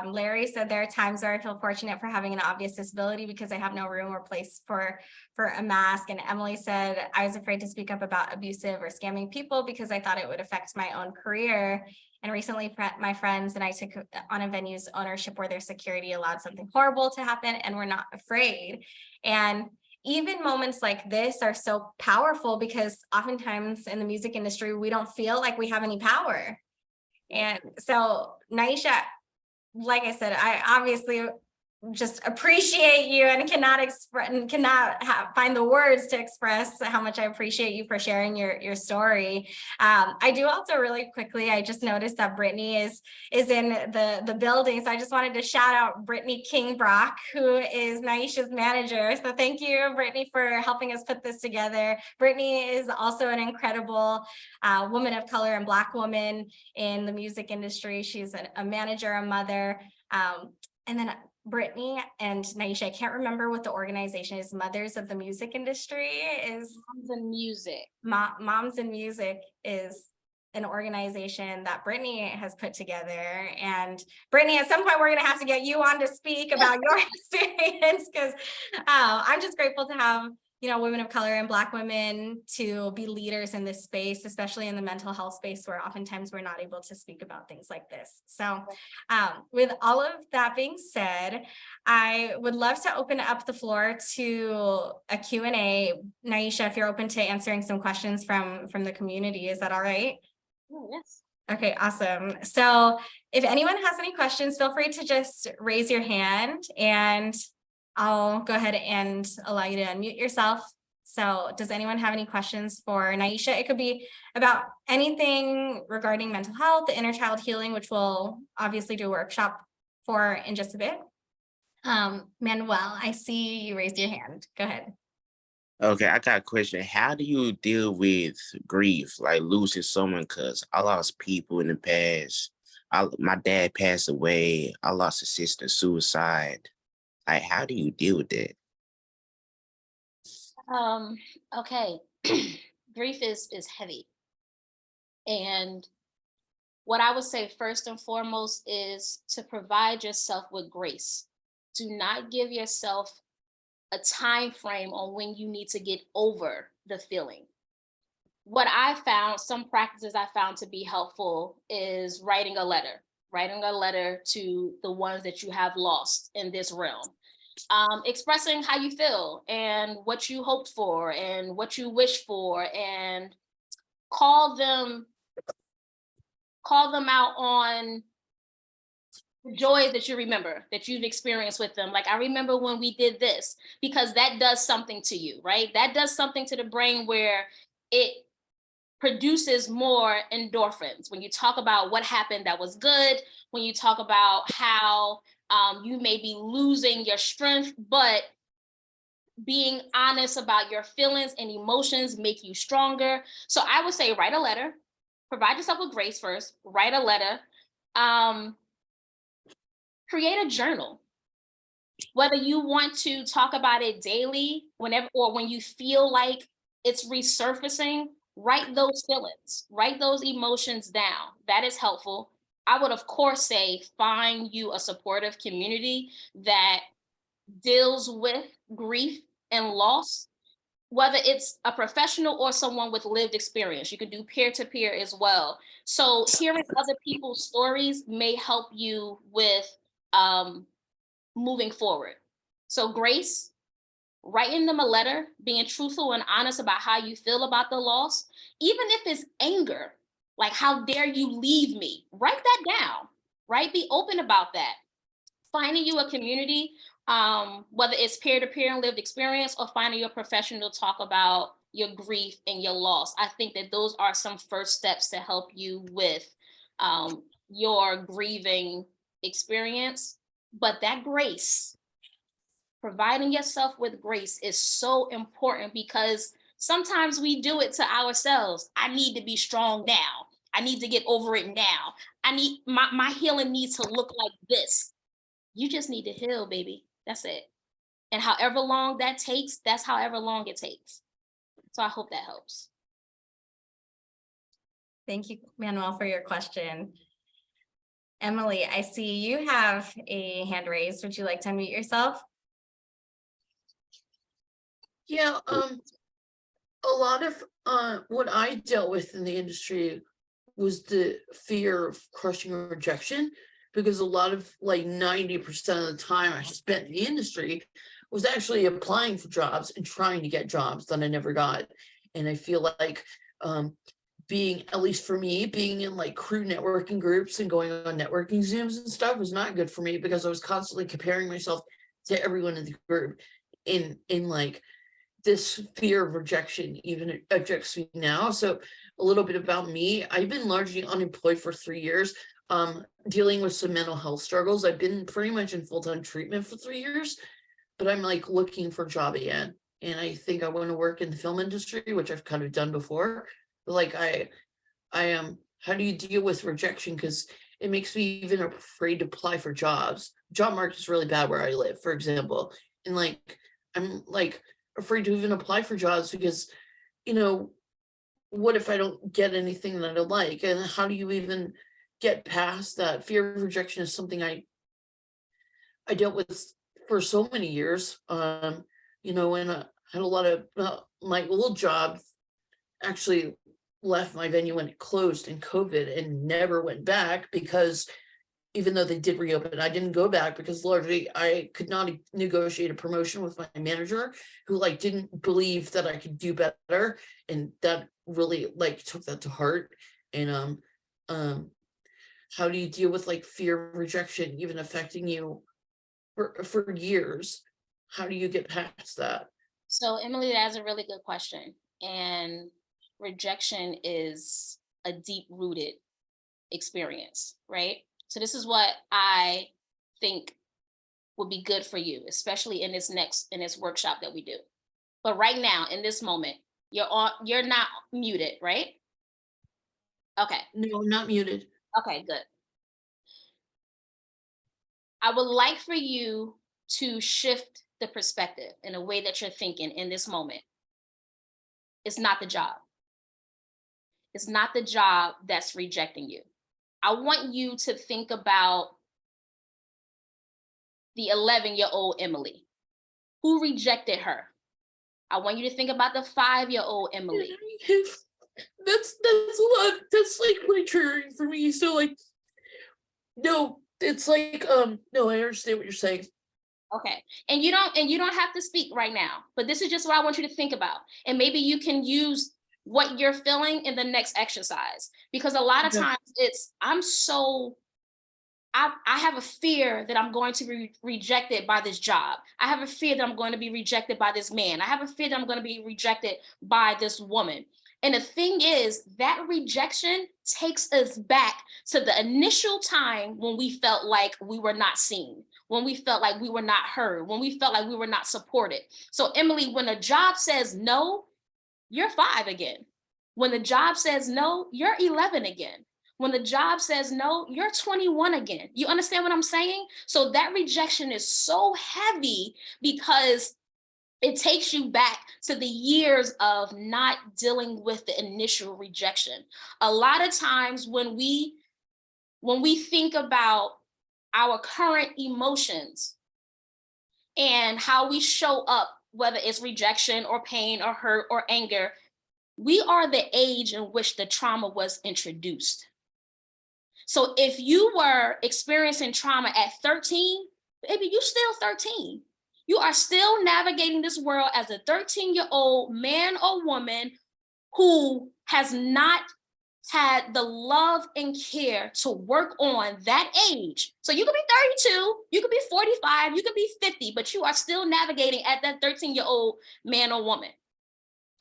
Larry said there are times where I feel fortunate for having an obvious disability because I have no room or place for a mask. And Emily said, I was afraid to speak up about abusive or scamming people because I thought it would affect my own career. And recently my friends and I took on a venue's ownership where their security allowed something horrible to happen and we're not afraid. And even moments like this are so powerful because oftentimes in the music industry, we don't feel like we have any power. And so, Nyeesha, like I said, I obviously just appreciate you and cannot find the words to express how much I appreciate you for sharing your story. I do also really quickly, I just noticed that Brittany is in the building. So I just wanted to shout out Brittany Kingbrock, who is Nyeesha's manager. So thank you, Brittany, for helping us put this together. Brittany is also an incredible woman of color and Black woman in the music industry. She's a manager, a mother, and then Brittany and Nyeesha, I can't remember what the organization is. Mothers of the Music Industry is Moms in Music. Moms in Music is an organization that Brittany has put together. And Brittany, at some point, we're going to have to get you on to speak about your experience because I'm just grateful to have, you know, women of color and Black women to be leaders in this space, especially in the mental health space where oftentimes we're not able to speak about things like this. So with all of that being said, I would love to open up the floor to a Q&A. Nyeesha, if you're open to answering some questions from the community, is that all right? Oh, yes. Okay, awesome. So if anyone has any questions, feel free to just raise your hand and I'll go ahead and allow you to unmute yourself So does anyone have any questions for Nyeesha? It could be about anything regarding mental health, the inner child healing, which we'll obviously do a workshop for in just a bit. Manuel, I see you raised your hand. Go ahead. Okay, I got a question. How do you deal with grief, like losing someone? Because I lost people in the past. My dad passed away. I lost a sister, suicide. Like, how do you deal with that? Okay. Grief is heavy. And what I would say first and foremost is to provide yourself with grace. Do not give yourself a time frame on when you need to get over the feeling. What I found, some practices I found to be helpful is writing a letter to the ones that you have lost in this realm. Expressing how you feel and what you hoped for and what you wish for, and call them out on the joys that you remember that you've experienced with them. Like, I remember when we did this, because that does something to you, right? That does something to the brain where it produces more endorphins. When you talk about what happened that was good, when you talk about how you may be losing your strength, but being honest about your feelings and emotions make you stronger. So I would say write a letter, provide yourself with grace first, write a letter, create a journal. Whether you want to talk about it daily, whenever, or when you feel like it's resurfacing, write those feelings, write those emotions down. That is helpful. I would, of course, say find you a supportive community that deals with grief and loss, whether it's a professional or someone with lived experience. You can do peer-to-peer as well. So hearing other people's stories may help you with moving forward. So grace, writing them a letter, being truthful and honest about how you feel about the loss, even if it's anger, like, how dare you leave me? Write that down, right? Be open about that. Finding you a community, whether it's peer-to-peer and lived experience, or finding your professional to talk about your grief and your loss. I think that those are some first steps to help you with your grieving experience. But that grace, providing yourself with grace, is so important, because sometimes we do it to ourselves. I need to be strong now. I need to get over it now. I need my healing needs to look like this. You just need to heal, baby. That's it. And however long that takes, that's however long it takes. So I hope that helps. Thank you, Manuel, for your question. Emily, I see you have a hand raised. Would you like to unmute yourself? Yeah, a lot of what I dealt with in the industry was the fear of crushing rejection, because a lot of, like, 90% of the time I spent in the industry was actually applying for jobs and trying to get jobs that I never got. And I feel like being, at least for me, being in like crew networking groups and going on networking Zooms and stuff was not good for me, because I was constantly comparing myself to everyone in the group. In like, this fear of rejection even affects me now. So a little bit about me. I've been largely unemployed for 3 years, dealing with some mental health struggles. I've been pretty much in full-time treatment for 3 years, but I'm like looking for a job again. And I think I want to work in the film industry, which I've kind of done before. But like, I am, how do you deal with rejection? Because it makes me even afraid to apply for jobs. Job market is really bad where I live, for example. And like, I'm like afraid to even apply for jobs, because, you know, what if I don't get anything that I like? And how do you even get past that? Fear of rejection is something I dealt with for so many years. You know, and I had a lot of my old job actually left my venue when it closed in COVID and never went back, because even though they did reopen, I didn't go back because largely I could not negotiate a promotion with my manager, who like didn't believe that I could do better. And that really like took that to heart. And how do you deal with like fear of rejection even affecting you for years? How do you get past that? So Emily, that's a really good question. And rejection is a deep rooted experience, right? So this is what I think would be good for you, especially in this workshop that we do. But right now, in this moment, you're not muted, right? Okay. No, not muted. Okay, good. I would like for you to shift the perspective in a way that you're thinking in this moment. It's not the job. It's not the job that's rejecting you. I want you to think about the 11-year-old Emily. Who rejected her? I want you to think about the 5-year-old Emily. That's a lot. That's like really triggering for me. So like, no, it's like no, I understand what you're saying. Okay. And you don't have to speak right now, but this is just what I want you to think about. And maybe you can use what you're feeling in the next exercise. Because a lot of times I have a fear that I'm going to be rejected by this job. I have a fear that I'm going to be rejected by this man. I have a fear that I'm going to be rejected by this woman. And the thing is, that rejection takes us back to the initial time when we felt like we were not seen, when we felt like we were not heard, when we felt like we were not supported. So Emily, when a job says no, you're 5 again. When the job says no, you're 11 again. When the job says no, you're 21 again. You understand what I'm saying? So that rejection is so heavy because it takes you back to the years of not dealing with the initial rejection. A lot of times when we think about our current emotions and how we show up, whether it's rejection or pain or hurt or anger, we are the age in which the trauma was introduced. So if you were experiencing trauma at 13, baby, you still 13. You are still navigating this world as a 13-year-old man or woman who has not had the love and care to work on that age. So you could be 32, you could be 45, you could be 50, but you are still navigating at that 13-year-old man or woman.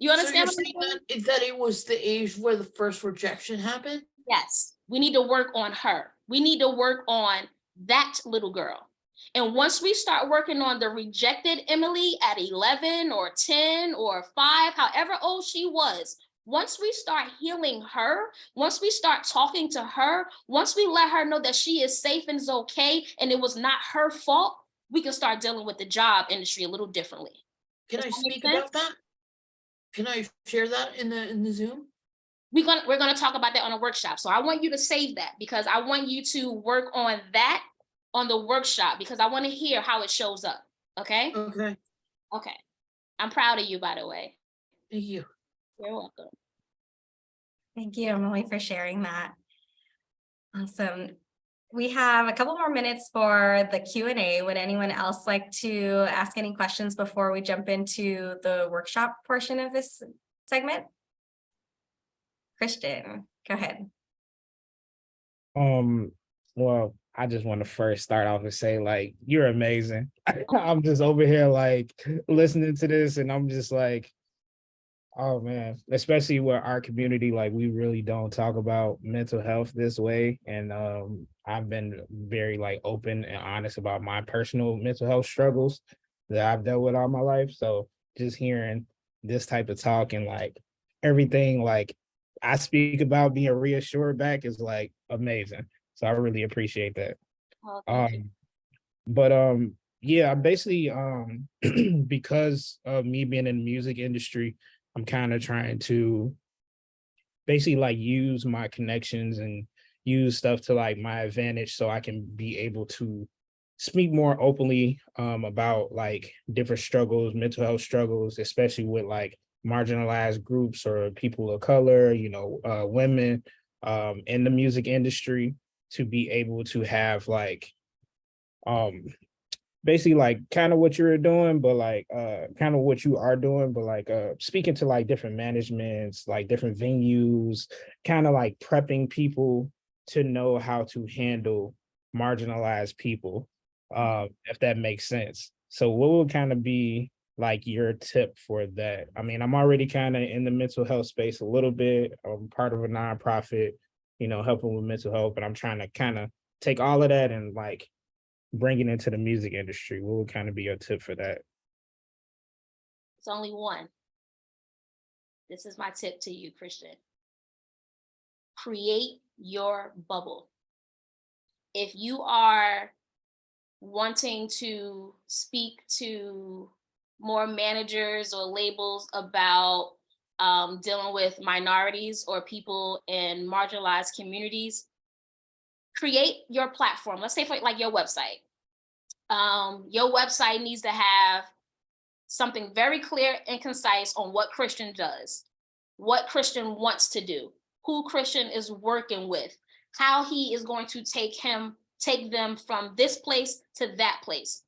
You understand So what you're I'm saying? saying that it was the age where the first rejection happened? Yes, we need to work on her. We need to work on that little girl. And once we start working on the rejected Emily at 11 or 10 or 5, however old she was, once we start healing her, once we start talking to her, once we let her know that she is safe and is okay and it was not her fault, we can start dealing with the job industry a little differently. Can I speak about that? Can I share that in the Zoom? We're gonna talk about that on a workshop. So I want you to save that because I want you to work on that on the workshop because I want to hear how it shows up. Okay? Okay. Okay. I'm proud of you, by the way. Thank you. You're welcome. Thank you, Emily, for sharing that. Awesome. We have a couple more minutes for the Q&A. Would anyone else like to ask any questions before we jump into the workshop portion of this segment? Christian, go ahead. Well, I just want to first start off and say, like, you're amazing. I'm just over here, like, listening to this, and I'm just like, oh man, especially with our community, like, we really don't talk about mental health this way. And I've been very, like, open and honest about my personal mental health struggles that I've dealt with all my life. So just hearing this type of talk and, like, everything, like, I speak about being reassured back is, like, amazing. So I really appreciate that. Oh, thank you. But yeah, basically because of me being in the music industry, I'm kind of trying to basically like use my connections and use stuff to like my advantage so I can be able to speak more openly about like different struggles, mental health struggles, especially with like marginalized groups or people of color, you know, women in the music industry, to be able to have like basically like kind of what you're doing, but like kind of what you are doing, but like speaking to like different managements, like different venues, kind of like prepping people to know how to handle marginalized people, if that makes sense. So what would kind of be like your tip for that? I mean, I'm already kind of in the mental health space a little bit. I'm part of a nonprofit, helping with mental health, but I'm trying to kind of take all of that and like bring it into the music industry. What would kind of be your tip for that? It's only one. This is my tip to you, Christian. Create your bubble. If you are wanting to speak to more managers or labels about dealing with minorities or people in marginalized communities, create your platform. Let's say for like your website. Your website needs to have something very clear and concise on what Christian does, what Christian wants to do, who Christian is working with, how he is going to take them from this place to that place.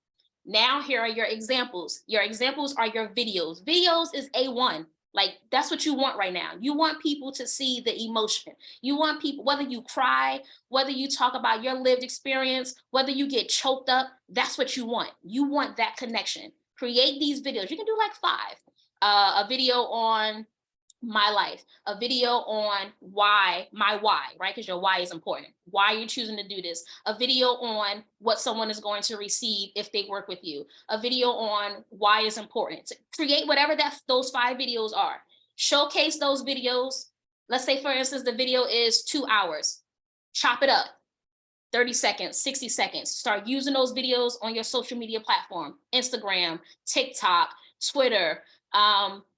Now, here are your examples. Your examples are your videos. Videos is A1. Like, that's what you want right now. You want people to see the emotion. You want people, whether you cry, whether you talk about your lived experience, whether you get choked up, that's what you want. You want that connection. Create these videos. You can do like 5. A video on my life, a video on why, right? Because your why is important. Why you're choosing to do this. A video on what someone is going to receive if they work with you. A video on why is important. To create whatever those 5 videos are. Showcase those videos. Let's say, for instance, the video is 2 hours. Chop it up. 30 seconds, 60 seconds. Start using those videos on your social media platform. Instagram, TikTok, Twitter.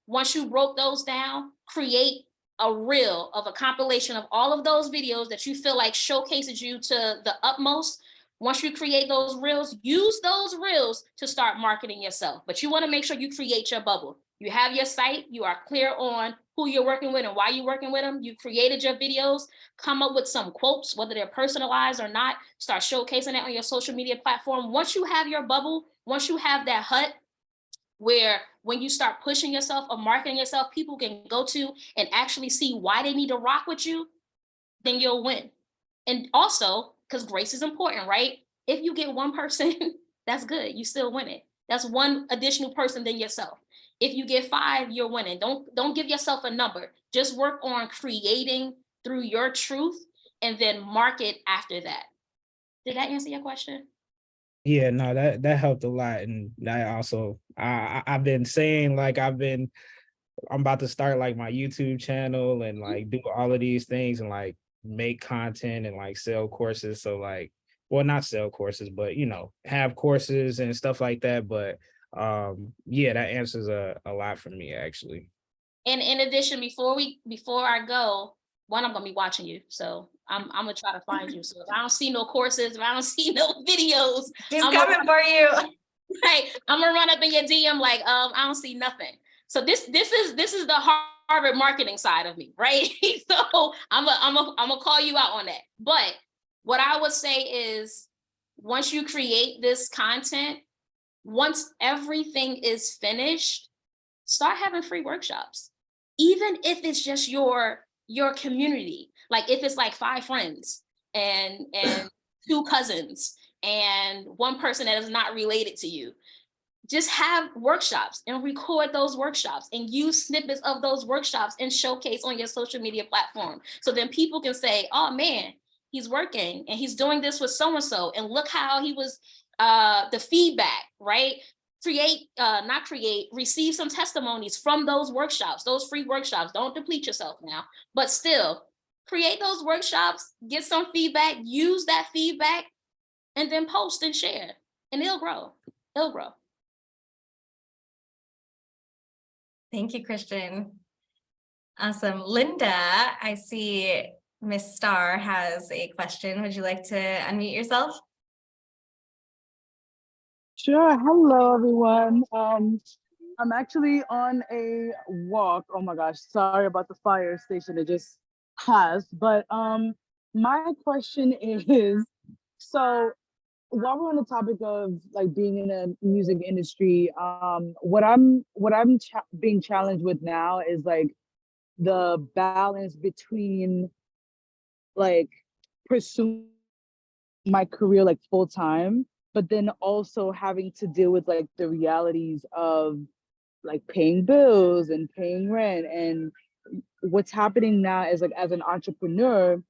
Once you broke those down, create a reel of a compilation of all of those videos that you feel like showcases you to the utmost. Once you create those reels, use those reels to start marketing yourself. But you want to make sure you create your bubble. You have your site, you are clear on who you're working with and why you're working with them. You created your videos, come up with some quotes, whether they're personalized or not, start showcasing that on your social media platform. Once you have your bubble, once you have that hut, where when you start pushing yourself or marketing yourself, people can go to and actually see why they need to rock with you, then you'll win. And also, because grace is important, right? If you get one person, that's good. You still win it. That's one additional person than yourself. If you get 5, you're winning. Don't give yourself a number. Just work on creating through your truth and then market after that. Did that answer your question? Yeah, no, that helped a lot. And that also, I've been saying like I'm about to start like my YouTube channel and like do all of these things and like make content and like sell courses. So like, well, not sell courses, but have courses and stuff like that. But yeah, that answers a lot for me actually. And in addition, before I go, one, I'm gonna be watching you. So I'm gonna try to find you. So if I don't see no courses, if I don't see no videos, She's coming for you. Right, I'm gonna run up in your DM like, I don't see nothing. So this is the Harvard marketing side of me, right? So I'm gonna call you out on that. But what I would say is, once you create this content, once everything is finished, start having free workshops. Even if it's just your community, like if it's like 5 friends and 2 cousins and 1 person that is not related to you, just have workshops and record those workshops and use snippets of those workshops and showcase on your social media platform. So then people can say, oh man, he's working and he's doing this with so-and-so, and look how he was, the feedback, right? Receive some testimonies from those workshops, those free workshops. Don't deplete yourself now, but still create those workshops, get some feedback, use that feedback, and then post and share, and it'll grow. It'll grow. Thank you, Christian. Awesome. Linda, I see Miss Starr has a question. Would you like to unmute yourself? Sure. Hello, everyone. I'm actually on a walk. Oh my gosh, sorry about the fire station that just passed. But my question is, so while we're on the topic of like being in the music industry, what I'm being challenged with now is like the balance between like pursuing my career like full time, but then also having to deal with like the realities of like paying bills and paying rent. And what's happening now is like as an entrepreneur,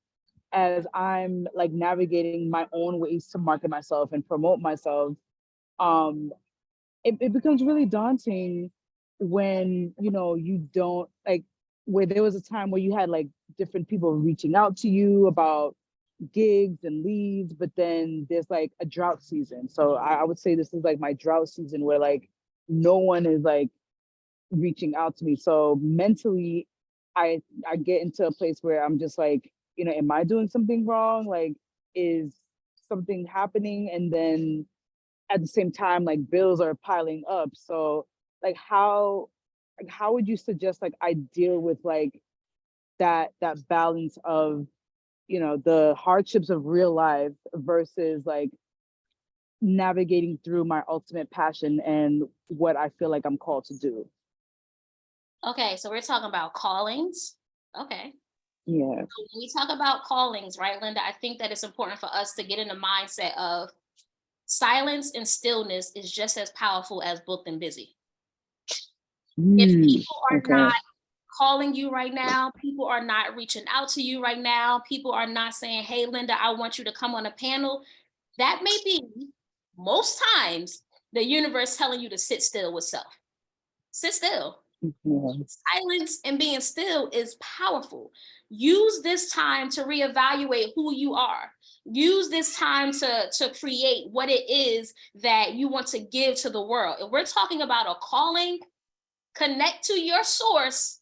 as I'm like navigating my own ways to market myself and promote myself, it becomes really daunting when, you know, you don't like, where there was a time where you had like different people reaching out to you about gigs and leads, but then there's like a drought season. So I would say this is like my drought season where like no one is like reaching out to me. So mentally, I get into a place where I'm just like, you know, am I doing something wrong? Like, is something happening? And then at the same time, like bills are piling up. So like how would you suggest like I deal with like that balance of, you know, the hardships of real life versus like navigating through my ultimate passion and what I feel like I'm called to do? Okay, so we're talking about callings. Okay. Yeah. So when we talk about callings, right, Linda, I think that it's important for us to get in the mindset of silence and stillness is just as powerful as booked and busy. If people are not calling you right now, people are not reaching out to you right now, people are not saying, hey, Linda, I want you to come on a panel, that may be most times the universe telling you to sit still with self. Sit still. Silence and being still is powerful. Use this time to reevaluate who you are. Use this time to create what it is that you want to give to the world. If we're talking about a calling, connect to your source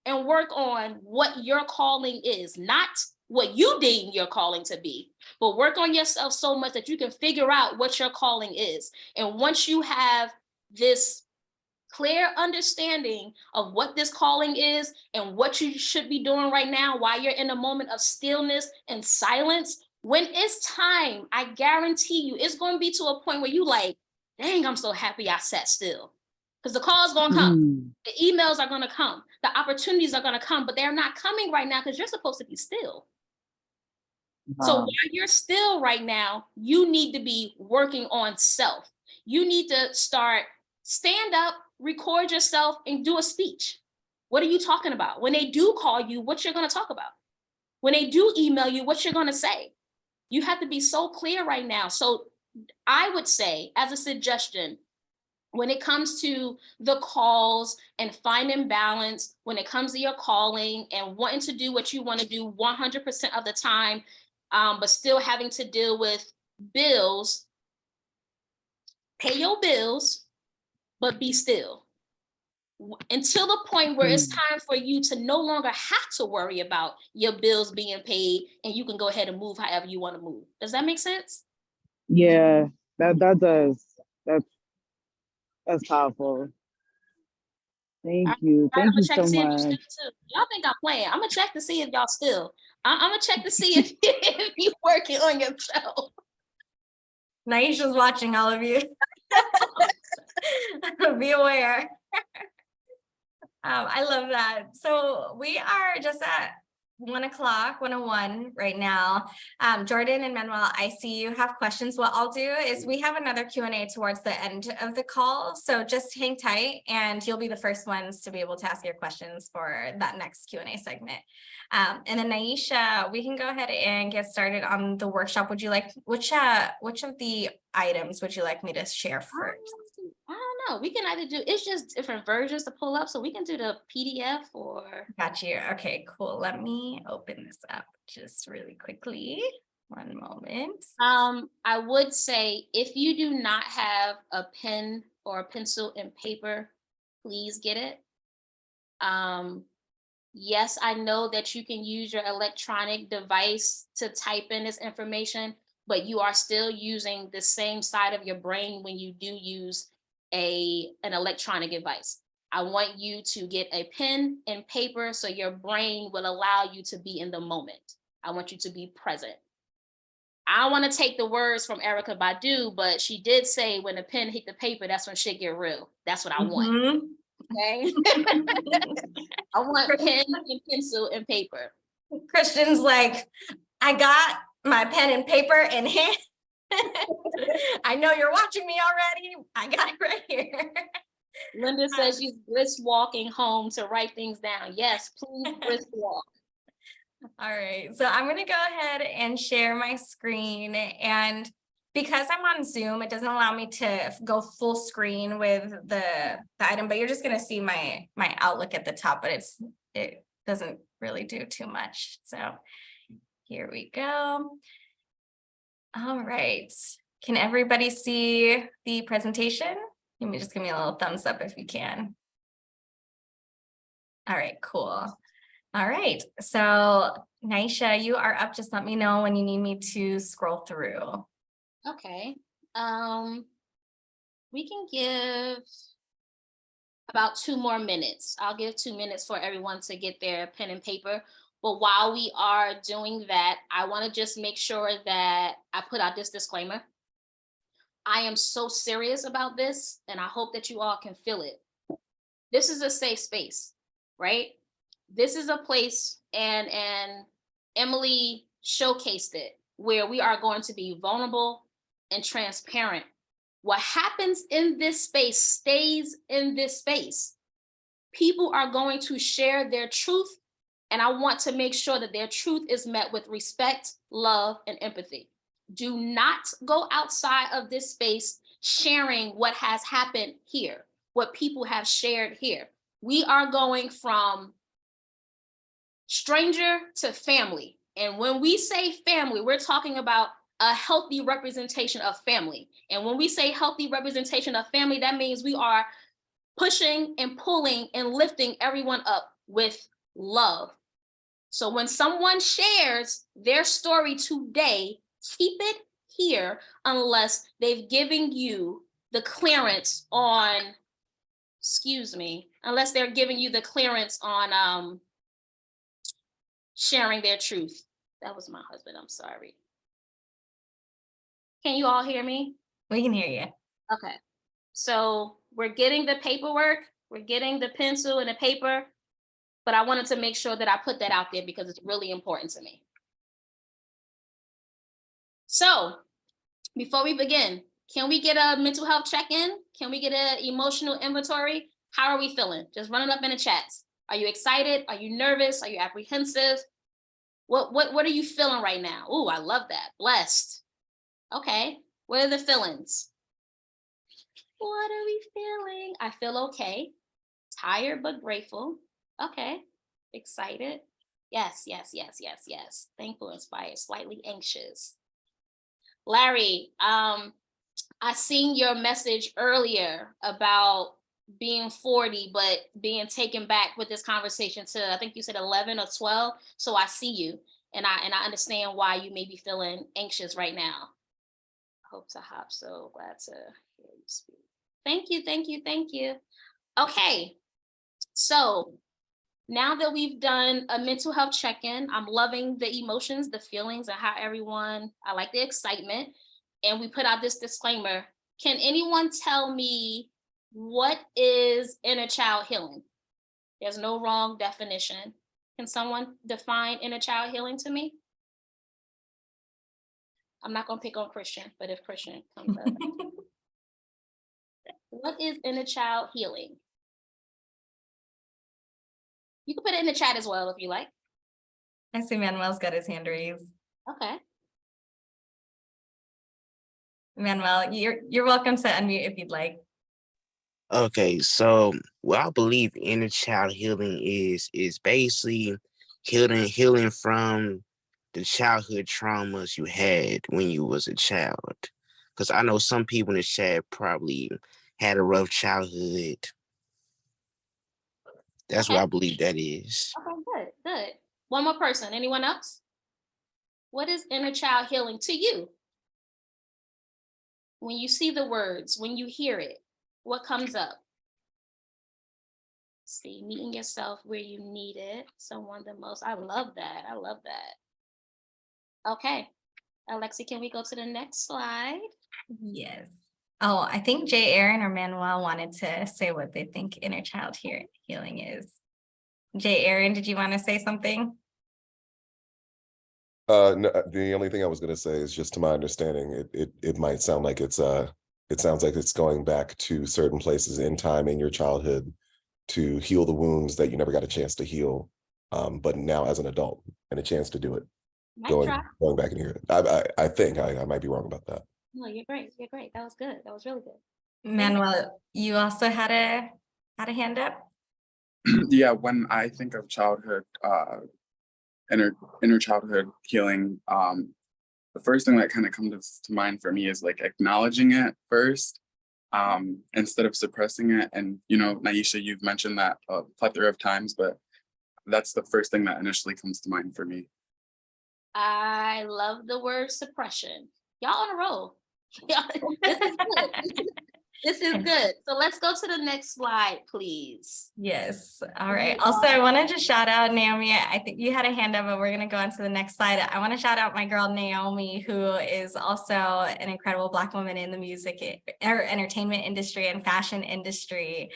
and work on what your calling is, not what you deem your calling to be, but work on yourself so much that you can figure out what your calling is. And once you have this clear understanding of what this calling is and what you should be doing right now while you're in a moment of stillness and silence, when it's time, I guarantee you, it's going to be to a point where you like, dang, I'm so happy I sat still. Because the call's going to come. The emails are going to come. The opportunities are going to come, but they're not coming right now because you're supposed to be still. So while you're still right now, you need to be working on self. You need to stand up, record yourself, and do a speech. What are you talking about? When they do call you, what you're going to talk about? When they do email you, what you're going to say? You have to be so clear right now. So I would say, as a suggestion, when it comes to the calls and finding balance, when it comes to your calling and wanting to do what you want to do 100% of the time, but still having to deal with bills, pay your bills, but be still. Until the point where it's time for you to no longer have to worry about your bills being paid and you can go ahead and move however you want to move. Does that make sense? Yeah, that does. That's powerful. Thank you. Thank you so much. Y'all think I'm playing. I'm gonna check to see if y'all still. I'm gonna check to see if you're working on yourself. Nyeesha's watching all of you. Be aware. I love that. So we are just at 1:01 right now. Jordan and Manuel, I see you have questions. What I'll do is we have another Q&A towards the end of the call. So just hang tight and you'll be the first ones to be able to ask your questions for that next Q&A segment. And then Nyeesha, we can go ahead and get started on the workshop. Would you like, which of the items would you like me to share first? I don't know. We can either do, it's just different versions to pull up. So we can do the PDF or. Got you. Okay, cool. Let me open this up just really quickly. One moment. I would say if you do not have a pen or a pencil and paper, please get it. Yes, I know that you can use your electronic device to type in this information, but you are still using the same side of your brain when you do use an electronic device. I want you to get a pen and paper so your brain will allow you to be in the moment. I want you to be present. I don't want to take the words from Erykah Badu, but she did say when the pen hit the paper, that's when shit get real. That's what I want. Okay. I want pen and pencil and paper. Christian's like, I got my pen and paper in hand. I know you're watching me already. I got it right here. Linda says she's brisk walking home to write things down. Yes, please brisk walk. All right, so I'm gonna go ahead and share my screen, and because I'm on Zoom, it doesn't allow me to go full screen with the item, but you're just gonna see my Outlook at the top, but it doesn't really do too much. So here we go. All right, can everybody see the presentation? Let me just give me a little thumbs up if you can. All right, cool. All right, so Nyeesha, you are up. Just let me know when you need me to scroll through. Okay. We can give about 2 more minutes. I'll give 2 minutes for everyone to get their pen and paper. But while we are doing that, I want to just make sure that I put out this disclaimer. I am so serious about this, and I hope that you all can feel it. This is a safe space, right? This is a place, and Emily showcased it, where we are going to be vulnerable and transparent. What happens in this space stays in this space. People are going to share their truth, and I want to make sure that their truth is met with respect, love, and empathy. Do not go outside of this space sharing what has happened here, what people have shared here. We are going from stranger to family. And when we say family, we're talking about a healthy representation of family. And when we say healthy representation of family, that means we are pushing and pulling and lifting everyone up with love. So when someone shares their story today, keep it here unless they've given you the clearance on, unless they're giving you the clearance on sharing their truth. That was my husband, I'm sorry. Can you all hear me? We can hear you. Okay, so we're getting the paperwork, we're getting the pencil and the paper, but I wanted to make sure that I put that out there because it's really important to me. So before we begin, can we get a mental health check-in? Can we get an emotional inventory? How are we feeling? Just run it up in the chats. Are you excited? Are you nervous? Are you apprehensive? What are you feeling right now? Oh, I love that. Blessed. Okay, what are the feelings? What are we feeling? I feel okay. Tired but grateful. Okay. Excited. Yes. Thankful, inspired, slightly anxious. Larry, I seen your message earlier about being 40, but being taken back with this conversation to, I think you said 11 or 12. So I see you, and I understand why you may be feeling anxious right now. Hope to hop. So glad to hear you speak. Thank you. Okay, so now that we've done a mental health check-in, I'm loving the emotions, the feelings, and how I like the excitement. And we put out this disclaimer. Can anyone tell me what is inner child healing? There's no wrong definition. Can someone define inner child healing to me? I'm not gonna pick on Christian, but if Christian comes up. What is inner child healing? You can put it in the chat as well if you like. I see Manuel's got his hand raised. Okay. Manuel, you're welcome to unmute if you'd like. Okay, so what I believe inner child healing is basically healing from the childhood traumas you had when you was a child. Because I know some people in the chat probably had a rough childhood. That's what I believe that is. Okay, good. One more person. Anyone else? What is inner child healing to you? When you see the words, when you hear it, what comes up? See, meeting yourself where you need it, someone the most. I love that. Okay. Alexi, can we go to the next slide? Yes. Oh, I think Jay, Aaron, or Manuel wanted to say what they think inner child healing is. Jay, Aaron, did you want to say something? No, the only thing I was going to say is just to my understanding, it might sound like it's it sounds like it's going back to certain places in time in your childhood to heal the wounds that you never got a chance to heal, but now as an adult and a chance to do it. Mic Going drop. back in here. I think I might be wrong about that. No, you're great. You're great. That was good. That was really good. Manuel, you also had a hand up. Yeah, when I think of childhood, inner childhood healing, the first thing that kind of comes to mind for me is like acknowledging it first, instead of suppressing it. And you know, Nyeesha, you've mentioned that a plethora of times, but that's the first thing that initially comes to mind for me. I love the word suppression. Y'all on a roll. Yeah, this is good. This is good. So let's go to the next slide, please. Yes. All right. Also, I wanted to shout out Naomi. I think you had a hand up, but we're going to go on to the next slide. I want to shout out my girl, Naomi, who is also an incredible Black woman in the music or entertainment industry and fashion industry.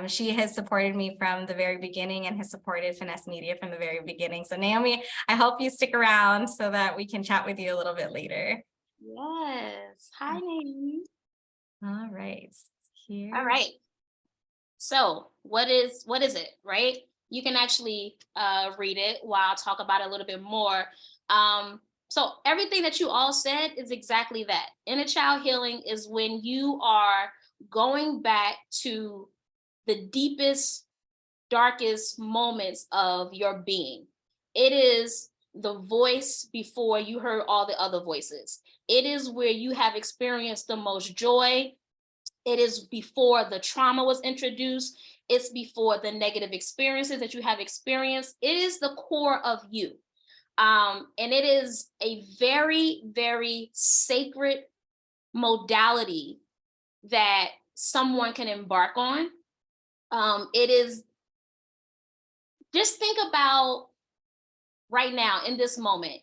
She has supported me from the very beginning and has supported Finesse Media from the very beginning. So Naomi, I hope you stick around so that we can chat with you a little bit later. Yes. Hi, Naomi. All right. Here. All right. So what is it, right? You can actually read it while I talk about it a little bit more. So everything that you all said is exactly that. Inner child healing is when you are going back to the deepest, darkest moments of your being. It is the voice before you heard all the other voices. It is where you have experienced the most joy. It is before the trauma was introduced. It's before the negative experiences that you have experienced. It is the core of you. And it is a very, very sacred modality that someone can embark on. It is, just think about right now in this moment.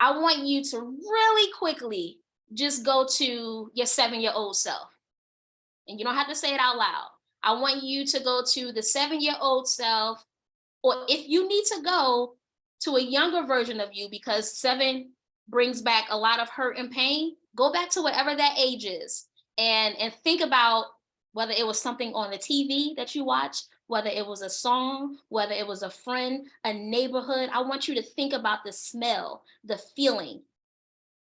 I want you to really quickly just go to your 7-year-old self. And you don't have to say it out loud. I want you to go to the 7-year-old self, or if you need to go to a younger version of you, because 7 brings back a lot of hurt and pain, go back to whatever that age is and think about whether it was something on the TV that you watched, whether it was a song, whether it was a friend, a neighborhood. I want you to think about the smell, the feeling,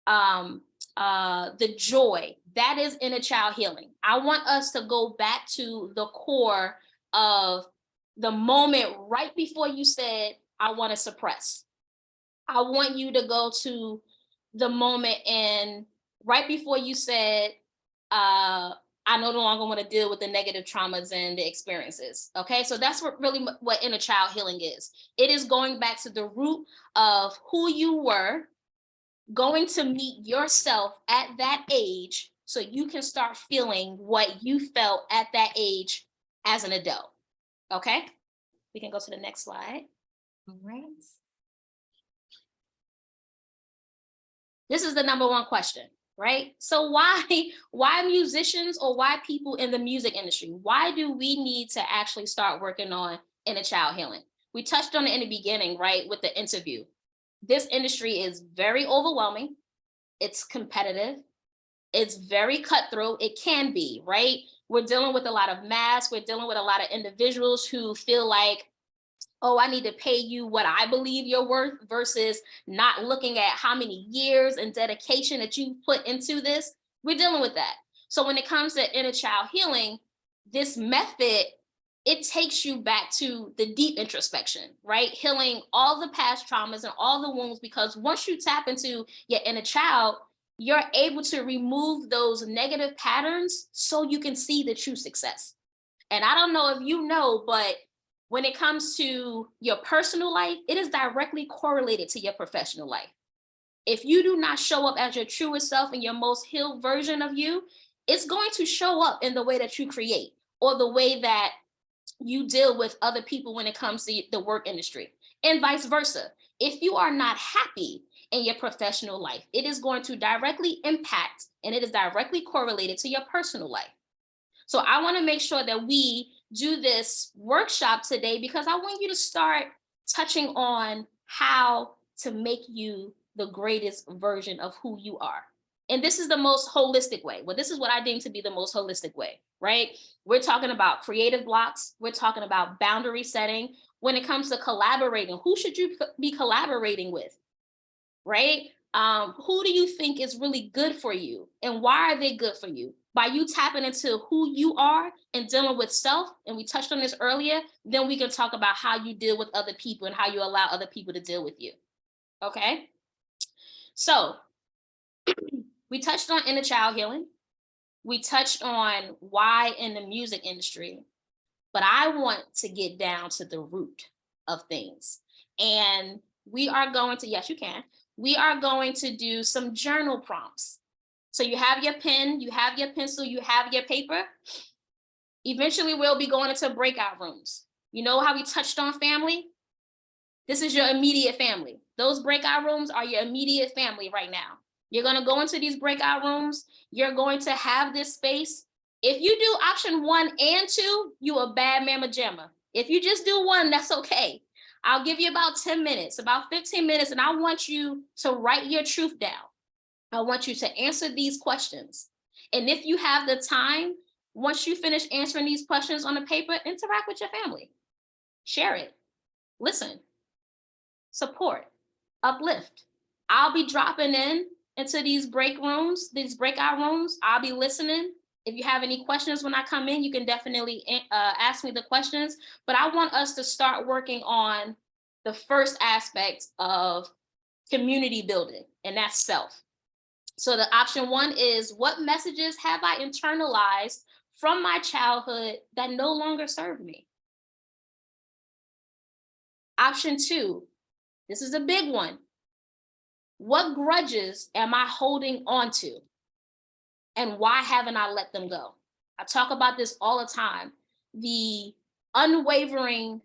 the joy. That is inner child healing. I want us to go back to the core of the moment right before you said, I want to suppress. I want you to go to the moment and right before you said, I no longer want to deal with the negative traumas and the experiences. Okay, so that's what inner child healing is. It is going back to the root of who you were, going to meet yourself at that age so you can start feeling what you felt at that age as an adult. Okay, we can go to the next slide. All right. This is the number one question, right? So why musicians, or why people in the music industry? Why do we need to actually start working on inner child healing? We touched on it in the beginning, right, with the interview. This industry is very overwhelming. It's competitive. It's very cutthroat. It can be, right? We're dealing with a lot of masks. We're dealing with a lot of individuals who feel like, oh, I need to pay you what I believe you're worth, versus not looking at how many years and dedication that you put into this. We're dealing with that. So when it comes to inner child healing, this method, it takes you back to the deep introspection, right? Healing all the past traumas and all the wounds, because once you tap into your inner child, you're able to remove those negative patterns so you can see the true success. And I don't know if you know, but when it comes to your personal life, it is directly correlated to your professional life. If you do not show up as your truest self and your most healed version of you, it's going to show up in the way that you create, or the way that you deal with other people when it comes to the work industry, and vice versa. If you are not happy in your professional life, it is going to directly impact, and it is directly correlated to your personal life. So I want to make sure that we do this workshop today, because I want you to start touching on how to make you the greatest version of who you are. And this is the most holistic way. Well, this is what I deem to be the most holistic way, right? We're talking about creative blocks. We're talking about boundary setting. When it comes to collaborating, who should you be collaborating with, right? Who do you think is really good for you, and why are they good for you? By you tapping into who you are and dealing with self, and we touched on this earlier, then we can talk about how you deal with other people and how you allow other people to deal with you, okay? So we touched on inner child healing. We touched on why in the music industry, but I want to get down to the root of things. And we are going to, yes, you can. We are going to do some journal prompts. So you have your pen, you have your pencil, you have your paper. Eventually we'll be going into breakout rooms. You know how we touched on family? This is your immediate family. Those breakout rooms are your immediate family right now. You're going to go into these breakout rooms. You're going to have this space. If you do option 1 and 2, you a bad mama jamma. If you just do 1, that's okay. I'll give you about 10 minutes, about 15 minutes, and I want you to write your truth down. I want you to answer these questions. And if you have the time, once you finish answering these questions on the paper, interact with your family. Share it. Listen. Support. Uplift. I'll be dropping into these breakout rooms. I'll be listening. If you have any questions when I come in, you can definitely ask me the questions. But I want us to start working on the first aspect of community building, and that's self. So the option 1 is, what messages have I internalized from my childhood that no longer serve me? Option 2, this is a big one. What grudges am I holding on to? And why haven't I let them go? I talk about this all the time. The unwavering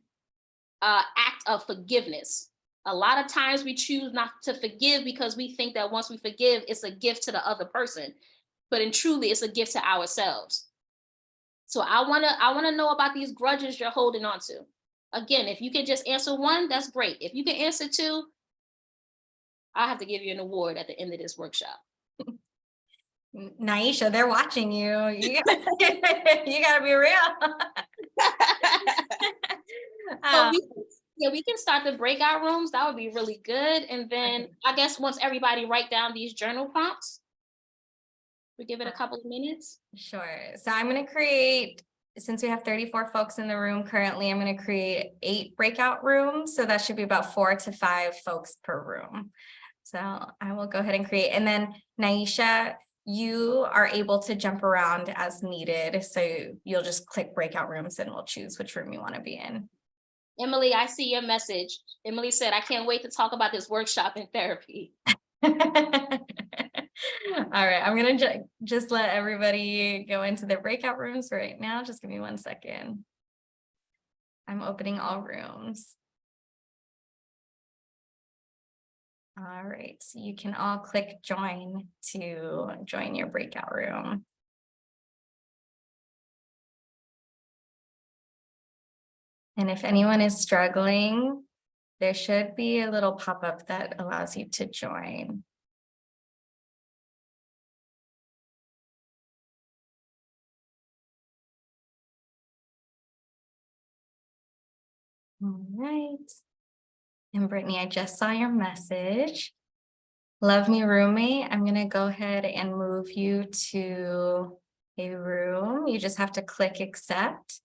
act of forgiveness. A lot of times we choose not to forgive because we think that once we forgive, it's a gift to the other person. But in truly, it's a gift to ourselves. So I wanna know about these grudges you're holding on to. Again, if you can just answer 1, that's great. If you can answer 2, I'll have to give you an award at the end of this workshop. Nyeesha, they're watching you. You gotta be real. We can start the breakout rooms. That would be really good. And then I guess once everybody write down these journal prompts, we give it a couple of minutes. Sure. So I'm going to create, since we have 34 folks in the room currently, I'm going to create 8 breakout rooms. So that should be about 4 to 5 folks per room. So I will go ahead and create. And then Nyeesha, you are able to jump around as needed. So you'll just click breakout rooms and we'll choose which room you want to be in. Emily, I see your message. Emily said, I can't wait to talk about this workshop in therapy. All right, I'm gonna just let everybody go into their breakout rooms right now. Just give me 1 second. I'm opening all rooms. All right, so you can all click join to join your breakout room. And if anyone is struggling, there should be a little pop-up that allows you to join. All right. And Brittany, I just saw your message. Love me roommate, I'm going to go ahead and move you to a room. You just have to click accept.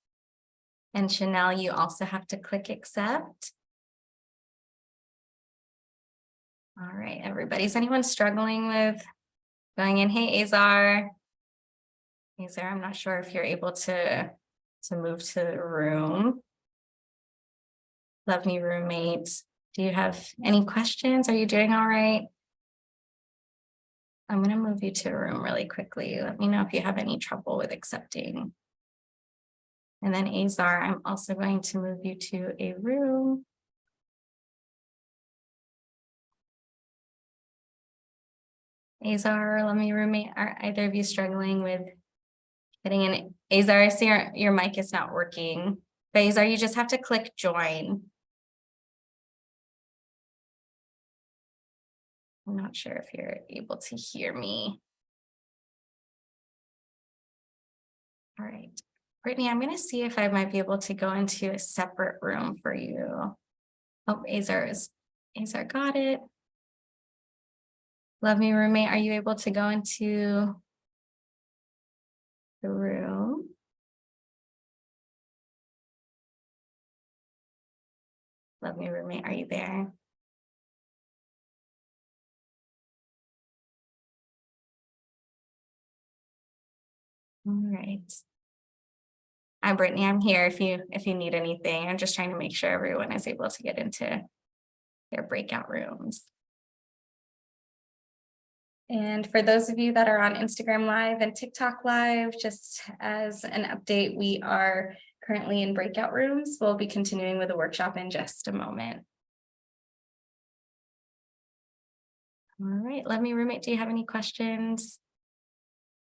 And Chanel, you also have to click accept. All right, everybody. Is anyone struggling with going in? Hey, Azar. Azar, I'm not sure if you're able to move to the room. Love me roommate. Do you have any questions? Are you doing all right? I'm going to move you to a room really quickly. Let me know if you have any trouble with accepting. And then Azar, I'm also going to move you to a room. Azar, let me roommate. Are either of you struggling with getting in? Azar, I see your mic is not working. But Azar, you just have to click join. I'm not sure if you're able to hear me. All right, Brittany, I'm gonna see if I might be able to go into a separate room for you. Oh, Azar got it. Love me roommate, are you able to go into the room? Love me roommate, are you there? All right. I'm Brittany, I'm here if you need anything. I'm just trying to make sure everyone is able to get into their breakout rooms. And for those of you that are on Instagram Live and TikTok Live, just as an update, we are currently in breakout rooms. We'll be continuing with the workshop in just a moment. All right, Love me roommate, do you have any questions?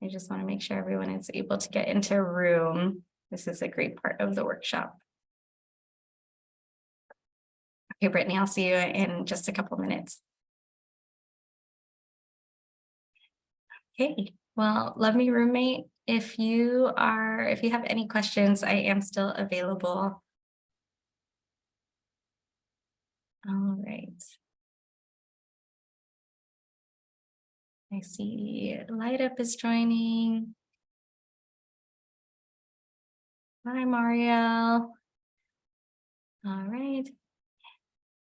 I just want to make sure everyone is able to get into a room. This is a great part of the workshop. Okay, Brittany, I'll see you in just a couple minutes. Okay, well, love me roommate. If you have any questions, I am still available. All right. I see Light Up is joining. Hi, Mario. All right.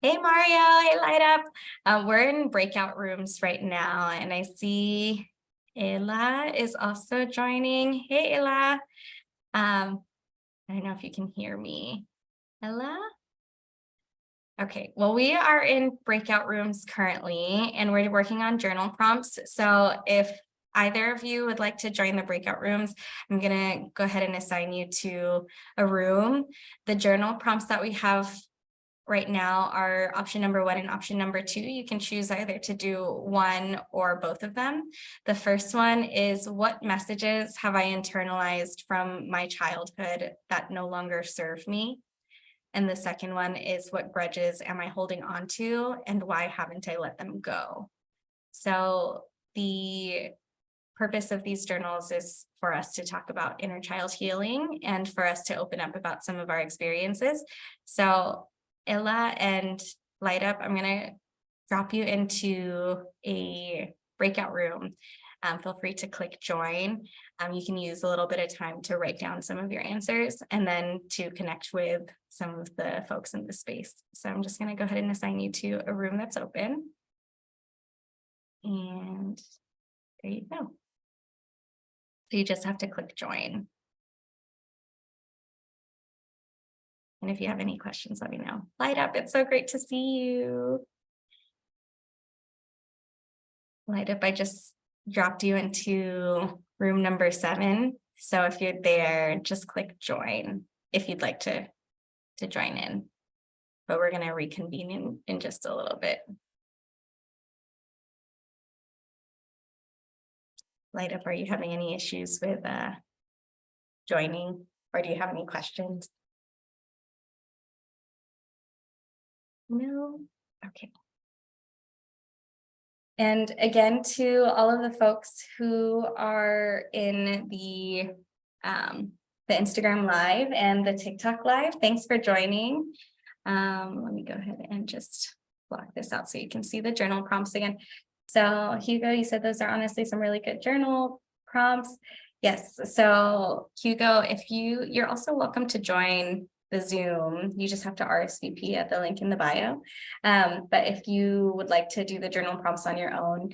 Hey, Mario. Hey, Light Up. We're in breakout rooms right now, and I see Ella is also joining. Hey, Ella. I don't know if you can hear me. Ella? Okay, well, we are in breakout rooms currently, and we're working on journal prompts. So if either of you would like to join the breakout rooms, I'm gonna go ahead and assign you to a room. The journal prompts that we have right now are option number 1 and option number 2. You can choose either to do one or both of them. The first one is, what messages have I internalized from my childhood that no longer serve me? And the second one is, what grudges am I holding on to and why haven't I let them go? So the purpose of these journals is for us to talk about inner child healing and for us to open up about some of our experiences. So Ella and Light Up, I'm gonna drop you into a breakout room. Feel free to click join. You can use a little bit of time to write down some of your answers and then to connect with some of the folks in the space. So I'm just going to go ahead and assign you to a room that's open. And there you go. So you just have to click join. And if you have any questions, let me know. Light Up, it's so great to see you. Light Up, I just dropped you into room number 7. So if you're there, just click join if you'd like to join in. But we're going to reconvene in just a little bit. Light Up, are you having any issues with joining, or do you have any questions? No? Okay. And again, to all of the folks who are in the Instagram Live and the TikTok Live, thanks for joining. Let me go ahead and just block this out so you can see the journal prompts again. So Hugo, you said those are honestly some really good journal prompts. Yes, so Hugo, if you're also welcome to join the Zoom. You just have to RSVP at the link in the bio. But if you would like to do the journal prompts on your own,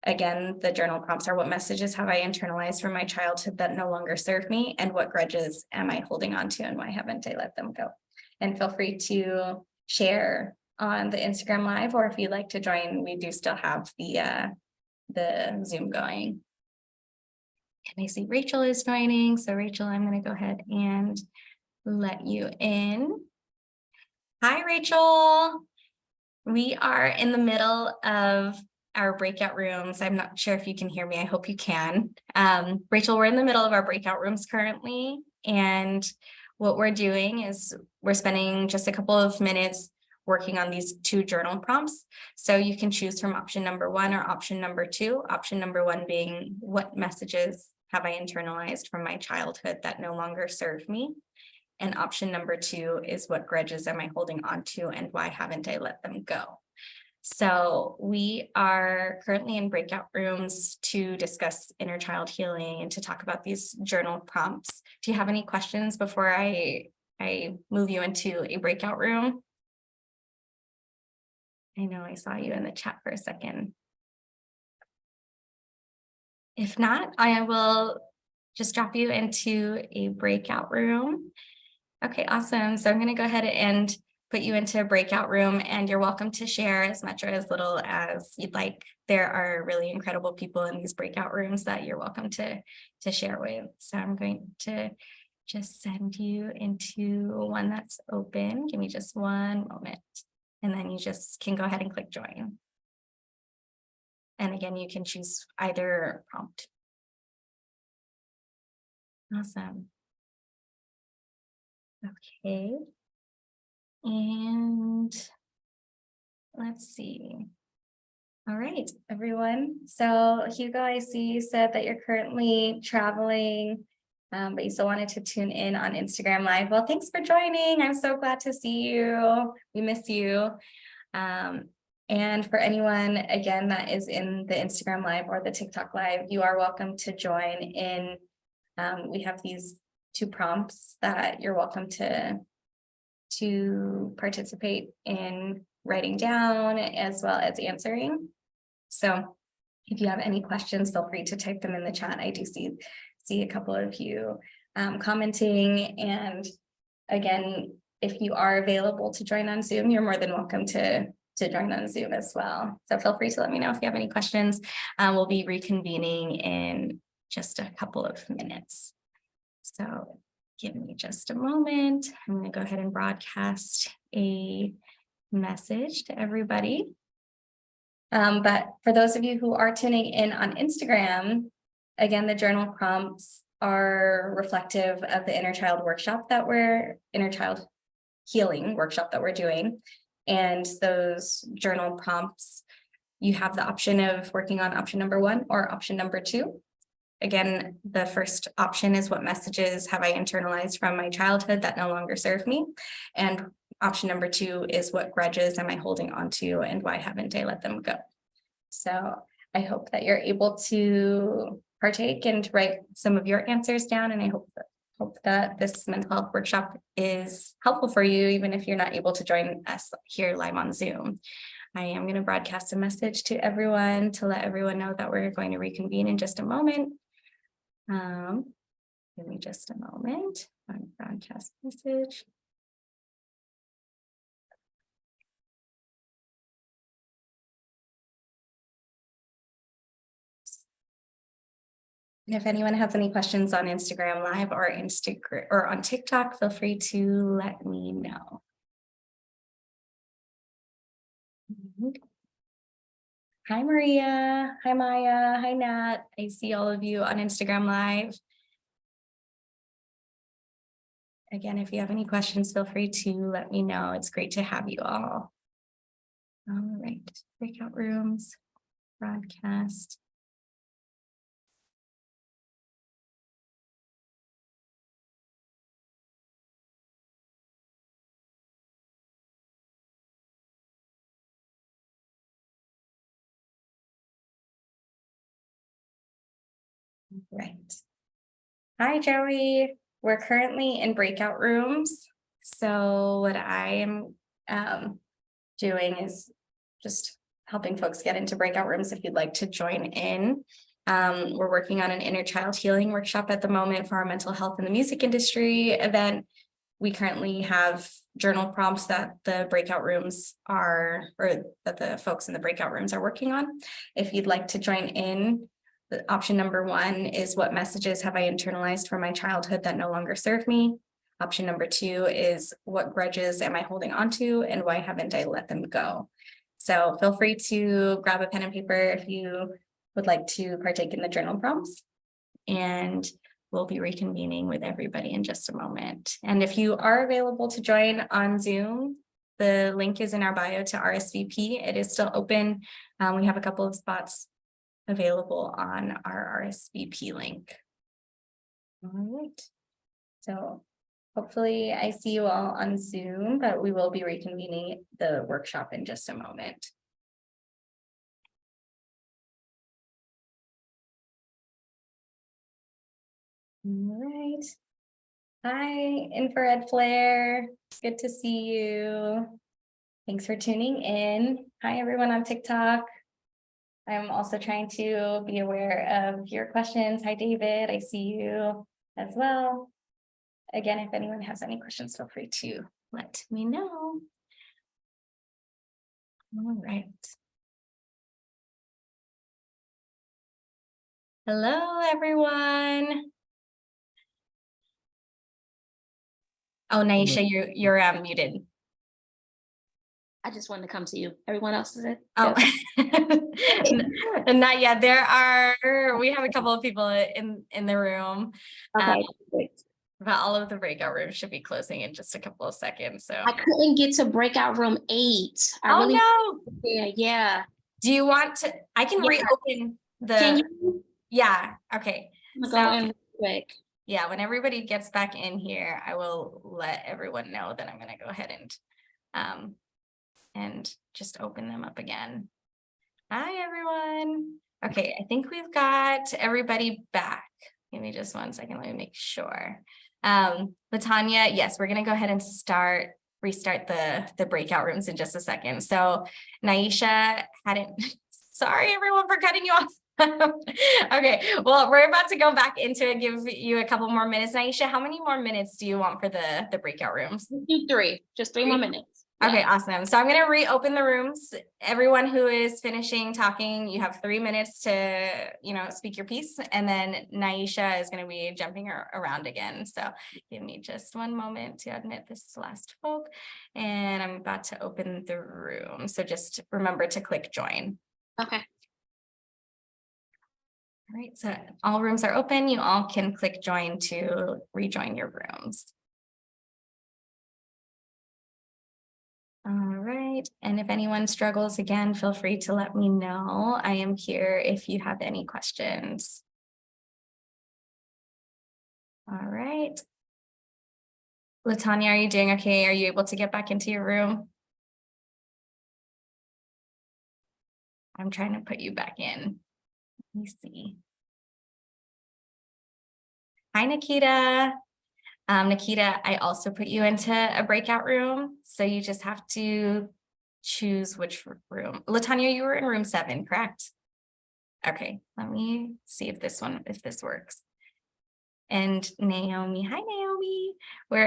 again, the journal prompts are, what messages have I internalized from my childhood that no longer serve me, and what grudges am I holding on to and why haven't I let them go? And feel free to share on the Instagram Live, or if you'd like to join, we do still have the Zoom going. And I see Rachel is joining. So Rachel, I'm going to go ahead and let you in. Hi, Rachel. We are in the middle of our breakout rooms. I'm not sure if you can hear me. I hope you can. Rachel, we're in the middle of our breakout rooms currently. And what we're doing is we're spending just a couple of minutes working on these 2 journal prompts. So you can choose from option number 1 or option number 2. Option number 1 being, what messages have I internalized from my childhood that no longer serve me? And option number 2 is what grudges am I holding on to and why haven't I let them go? So we are currently in breakout rooms to discuss inner child healing and to talk about these journal prompts. Do you have any questions before I move you into a breakout room? I know I saw you in the chat for a second. If not, I will just drop you into a breakout room. Okay, awesome. So I'm going to go ahead and put you into a breakout room, and you're welcome to share as much or as little as you'd like. There are really incredible people in these breakout rooms that you're welcome to share with. So I'm going to just send you into one that's open. Give me just one moment, and then you just can go ahead and click join. And again, you can choose either prompt. Awesome. Okay. And let's see. All right, everyone. So Hugo, I see you said that you're currently traveling, but you still wanted to tune in on Instagram Live. Well, thanks for joining. I'm so glad to see you. We miss you. And for anyone, again, that is in the Instagram Live or the TikTok Live, you are welcome to join in. We have these 2 prompts that you're welcome to participate in writing down as well as answering. So if you have any questions, feel free to type them in the chat. I do see a couple of you commenting. And again, if you are available to join on Zoom, you're more than welcome to join on Zoom as well. So feel free to let me know if you have any questions. We'll be reconvening in just a couple of minutes. So give me just a moment. I'm going to go ahead and broadcast a message to everybody. But for those of you who are tuning in on Instagram, again, the journal prompts are reflective of the inner child healing workshop that we're doing. And those journal prompts, you have the option of working on option number 1 or option number 2. Again, the first option is what messages have I internalized from my childhood that no longer serve me? And option number 2 is what grudges am I holding on to and why haven't I let them go? So I hope that you're able to partake and write some of your answers down. And I hope that this mental health workshop is helpful for you, even if you're not able to join us here live on Zoom. I am going to broadcast a message to everyone to let everyone know that we're going to reconvene in just a moment. Give me just a moment. Broadcast message. And if anyone has any questions on Instagram Live or on TikTok, feel free to let me know. Hi, Maria. Hi, Maya. Hi, Nat. I see all of you on Instagram Live. Again, if you have any questions, feel free to let me know. It's great to have you all. All right, breakout rooms, broadcast. Right. Hi, Joey. We're currently in breakout rooms. So what I am doing is just helping folks get into breakout rooms if you'd like to join in. We're working on an inner child healing workshop at the moment for our mental health in the music industry event. We currently have journal prompts that the breakout rooms are, or that the folks in the breakout rooms are working on. If you'd like to join in, the option number 1 is what messages have I internalized from my childhood that no longer serve me? Option number 2 is what grudges am I holding on to and why haven't I let them go? So feel free to grab a pen and paper if you would like to partake in the journal prompts. And we'll be reconvening with everybody in just a moment. And if you are available to join on Zoom, the link is in our bio to RSVP. It is still open. We have a couple of spots available on our RSVP link. All right. So hopefully I see you all on Zoom, but we will be reconvening the workshop in just a moment. All right. Hi, Infrared Flare. Good to see you. Thanks for tuning in. Hi, everyone on TikTok. I'm also trying to be aware of your questions. Hi, David. I see you as well. Again, if anyone has any questions, feel free to let me know. All right. Hello, everyone. Oh, Nyeesha, you're muted. I just wanted to come to you. Everyone else is it? Oh, not yet. We have a couple of people in the room. Okay. Great. But all of the breakout rooms should be closing in just a couple of seconds. So I couldn't get to breakout room 8. no. Yeah. Do you want to? I can Yeah. reopen the. Can you Yeah. Okay. go in quick? Yeah. When everybody gets back in here, I will let everyone know that I'm going to go ahead and just open them up again. Hi, everyone. Okay. I think we've got everybody back. Give me just 1 second. Let me make sure. Latanya, yes, we're going to go ahead and restart the breakout rooms in just a second. So Nyeesha sorry everyone for cutting you off. Okay, well, we're about to go back into it, give you a couple more minutes. Nyeesha, how many more minutes do you want for the breakout rooms? Do 3, just 3 more minutes. Okay, awesome. So I'm going to reopen the rooms. Everyone who is finishing talking, you have 3 minutes to, speak your piece. And then Nyeesha is going to be jumping around again. So give me just 1 moment to admit this last folk. And I'm about to open the room. So just remember to click join. Okay. All right, so all rooms are open. You all can click join to rejoin your rooms. All right, and if anyone struggles again, feel free to let me know. I am here if you have any questions. All right. Latanya, are you doing okay? Are you able to get back into your room? I'm trying to put you back in. Let me see. Hi, Nikita. Nikita, I also put you into a breakout room. So you just have to choose which room. Latanya, you were in room 7, correct? Okay, let me see if this works. And Naomi, hi Naomi. We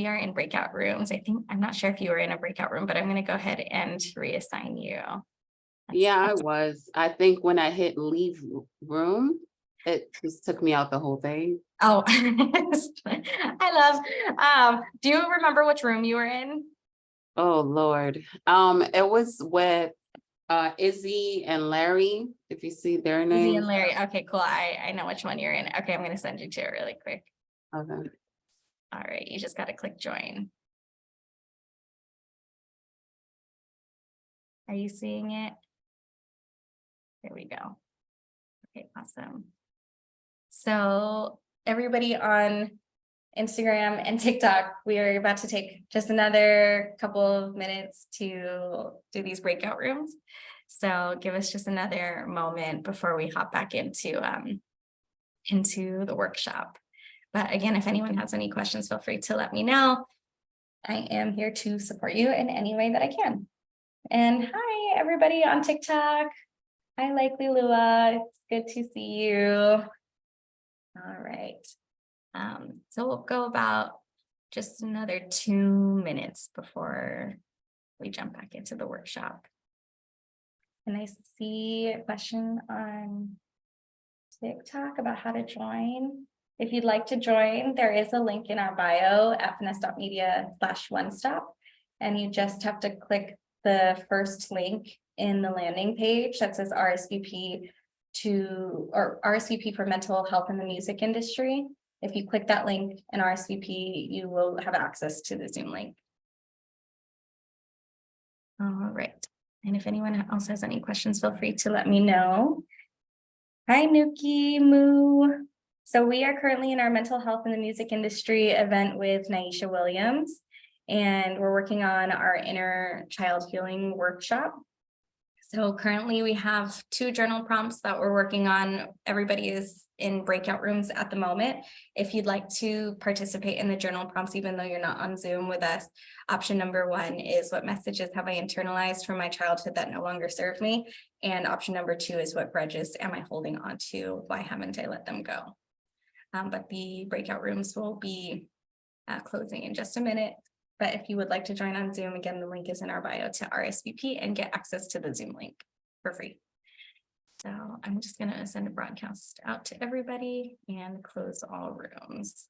are in breakout rooms. I'm not sure if you were in a breakout room, but I'm going to go ahead and reassign you. Yeah, I was. I think when I hit leave room, it just took me out the whole thing. Oh, I love, do you remember which room you were in? Oh, Lord. It was with Izzy and Larry, if you see their names. Izzy and Larry. Okay, cool. I know which one you're in. Okay, I'm going to send you to it really quick. Okay. All right, you just got to click join. Are you seeing it? There we go. Okay, awesome. So everybody on Instagram and TikTok, we are about to take just another couple of minutes to do these breakout rooms. So give us just another moment before we hop back into the workshop. But again, if anyone has any questions, feel free to let me know. I am here to support you in any way that I can. And hi, everybody on TikTok. Hi, Likely Lua. It's good to see you. All right. So we'll go about just another 2 minutes before we jump back into the workshop. And I see a question on TikTok about how to join. If you'd like to join, there is a link in our bio, fns.media/onestop. And you just have to click the first link in the landing page that says RSVP RSVP for mental health in the music industry. If you click that link and RSVP, you will have access to the Zoom link. All right. And if anyone else has any questions, feel free to let me know. Hi, Nuki Moo. So we are currently in our mental health in the music industry event with Nyeesha Williams, and we're working on our inner child healing workshop. So currently we have 2 journal prompts that we're working on. Everybody is in breakout rooms at the moment. If you'd like to participate in the journal prompts, even though you're not on Zoom with us, option number 1 is what messages have I internalized from my childhood that no longer serve me? And option number 2 is what grudges am I holding on to? Why haven't I let them go? But the breakout rooms will be closing in just a minute. But if you would like to join on Zoom, again, the link is in our bio to RSVP and get access to the Zoom link for free. So I'm just going to send a broadcast out to everybody and close all rooms.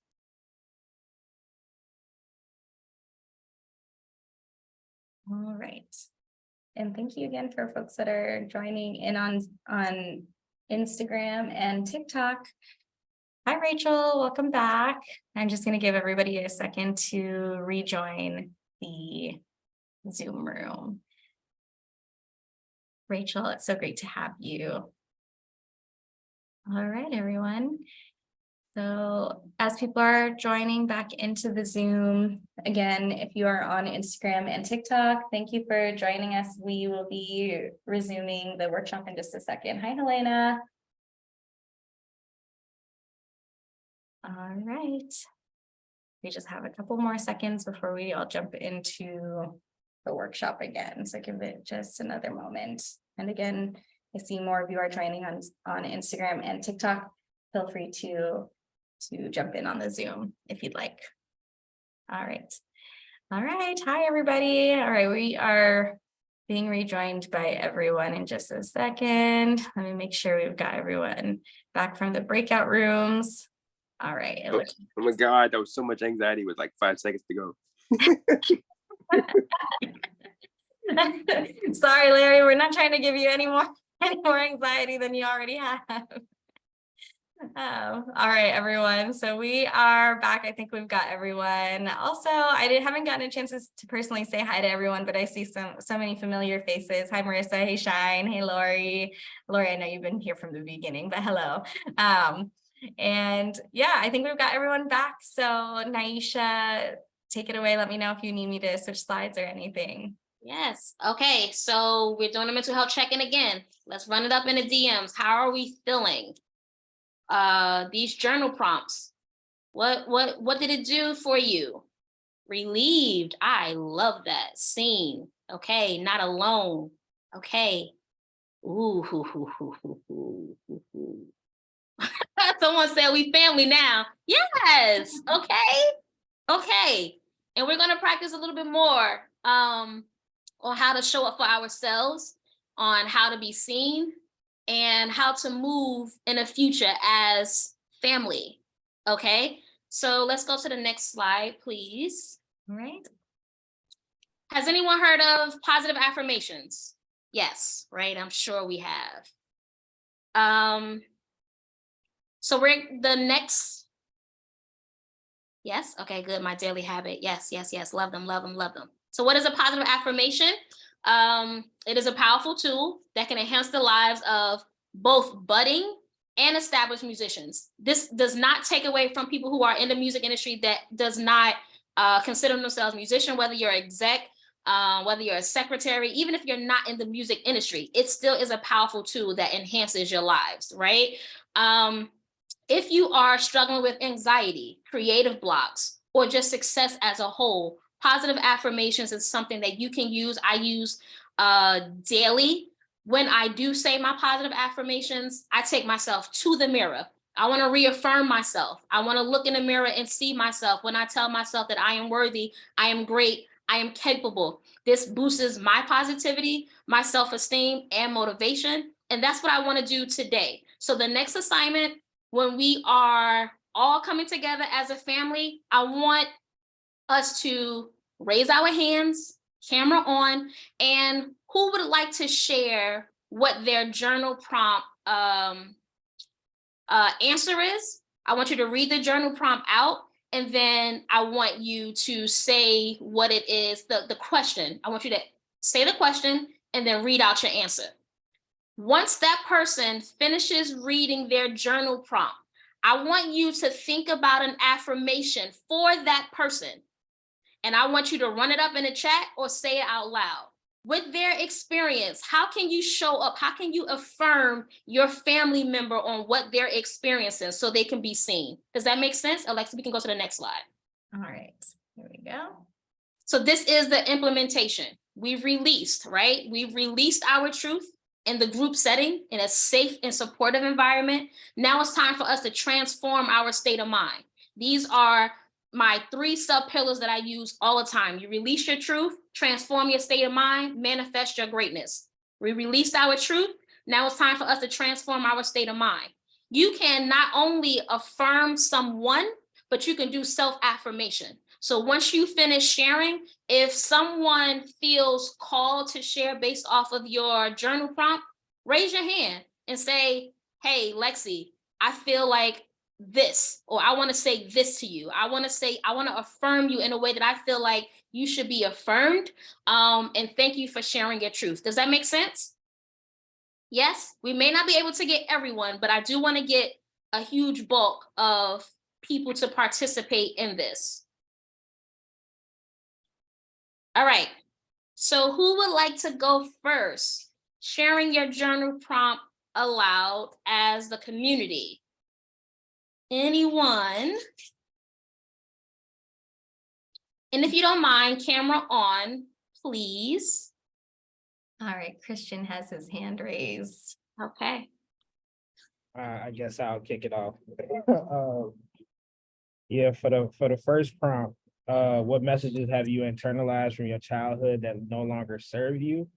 All right. And thank you again for folks that are joining in on Instagram and TikTok. Hi, Rachel, welcome back. I'm just going to give everybody a second to rejoin the Zoom room. Rachel, it's so great to have you. All right, everyone. So as people are joining back into the Zoom, again, if you are on Instagram and TikTok, thank you for joining us. We will be resuming the workshop in just a second. Hi, Helena. All right. We just have a couple more seconds before we all jump into the workshop again. So give it just another moment. And again, I see more of you are joining on Instagram and TikTok. Feel free to jump in on the Zoom if you'd like. All right. All right. Hi, everybody. All right. We are being rejoined by everyone in just a second. Let me make sure we've got everyone back from the breakout rooms. All right. Oh my God, that was so much anxiety with like 5 seconds to go. Sorry, Larry, we're not trying to give you any more anxiety than you already have. Oh, all right, everyone. So we are back. I think we've got everyone. Also, haven't gotten a chance to personally say hi to everyone, but I see so many familiar faces. Hi, Marissa. Hey, Shine. Hey, Lori. Lori, I know you've been here from the beginning, but hello. And yeah, I think we've got everyone back. So Nyeesha, take it away. Let me know if you need me to switch slides or anything. Yes. Okay. So we're doing a mental health check-in again. Let's run it up in the DMs. How are we feeling? These journal prompts. What did it do for you? Relieved. I love that. Seen. Okay. Not alone. Okay. Ooh. Someone said we family now. Yes. Okay. And we're gonna practice a little bit more on how to show up for ourselves, on how to be seen, and how to move in the future as family. Okay. So let's go to the next slide, please. All right. Has anyone heard of positive affirmations? Yes, right. I'm sure we have. So we're the next. Yes. Okay, good. My daily habit. Yes. Love them. So what is a positive affirmation? It is a powerful tool that can enhance the lives of both budding and established musicians. This does not take away from people who are in the music industry that does not consider themselves musician, whether you're exec, whether you're a secretary, even if you're not in the music industry, it still is a powerful tool that enhances your lives, right? If you are struggling with anxiety, creative blocks, or just success as a whole, positive affirmations is something that you can use. I use daily. When I do say my positive affirmations, I take myself to the mirror. I want to reaffirm myself. I want to look in the mirror and see myself when I tell myself that I am worthy, I am great, I am capable. This boosts my positivity, my self-esteem, and motivation. And that's what I want to do today. So the next assignment, when we are all coming together as a family, I want us to raise our hands, camera on, and who would like to share what their journal prompt answer is. I want you to read the journal prompt out, and then I want you to say what it is, the question. I want you to say the question and then read out your answer. Once that person finishes reading their journal prompt, I want you to think about an affirmation for that person. And I want you to run it up in the chat or say it out loud. With their experience, how can you show up? How can you affirm your family member on what they're experiencing so they can be seen? Does that make sense? Alexa, we can go to the next slide. All right, here we go. So this is the implementation. We've released, right? We've released our truth in the group setting in a safe and supportive environment. Now it's time for us to transform our state of mind. These are my 3 sub pillars that I use all the time. You release your truth, transform your state of mind, manifest your greatness. We released our truth. Now it's time for us to transform our state of mind. You can not only affirm someone, but you can do self-affirmation. So once you finish sharing, if someone feels called to share based off of your journal prompt, raise your hand and say, hey, Lexi, I feel like this, or I want to say this to you. I want to affirm you in a way that I feel like you should be affirmed. And thank you for sharing your truth. Does that make sense? Yes, we may not be able to get everyone, but I do want to get a huge bulk of people to participate in this. All right, so who would like to go first? Sharing your journal prompt aloud as the community. Anyone? And if you don't mind, camera on, please. All right, Christian has his hand raised. Okay. I guess I'll kick it off. Yeah, for the first prompt, what messages have you internalized from your childhood that no longer serve you?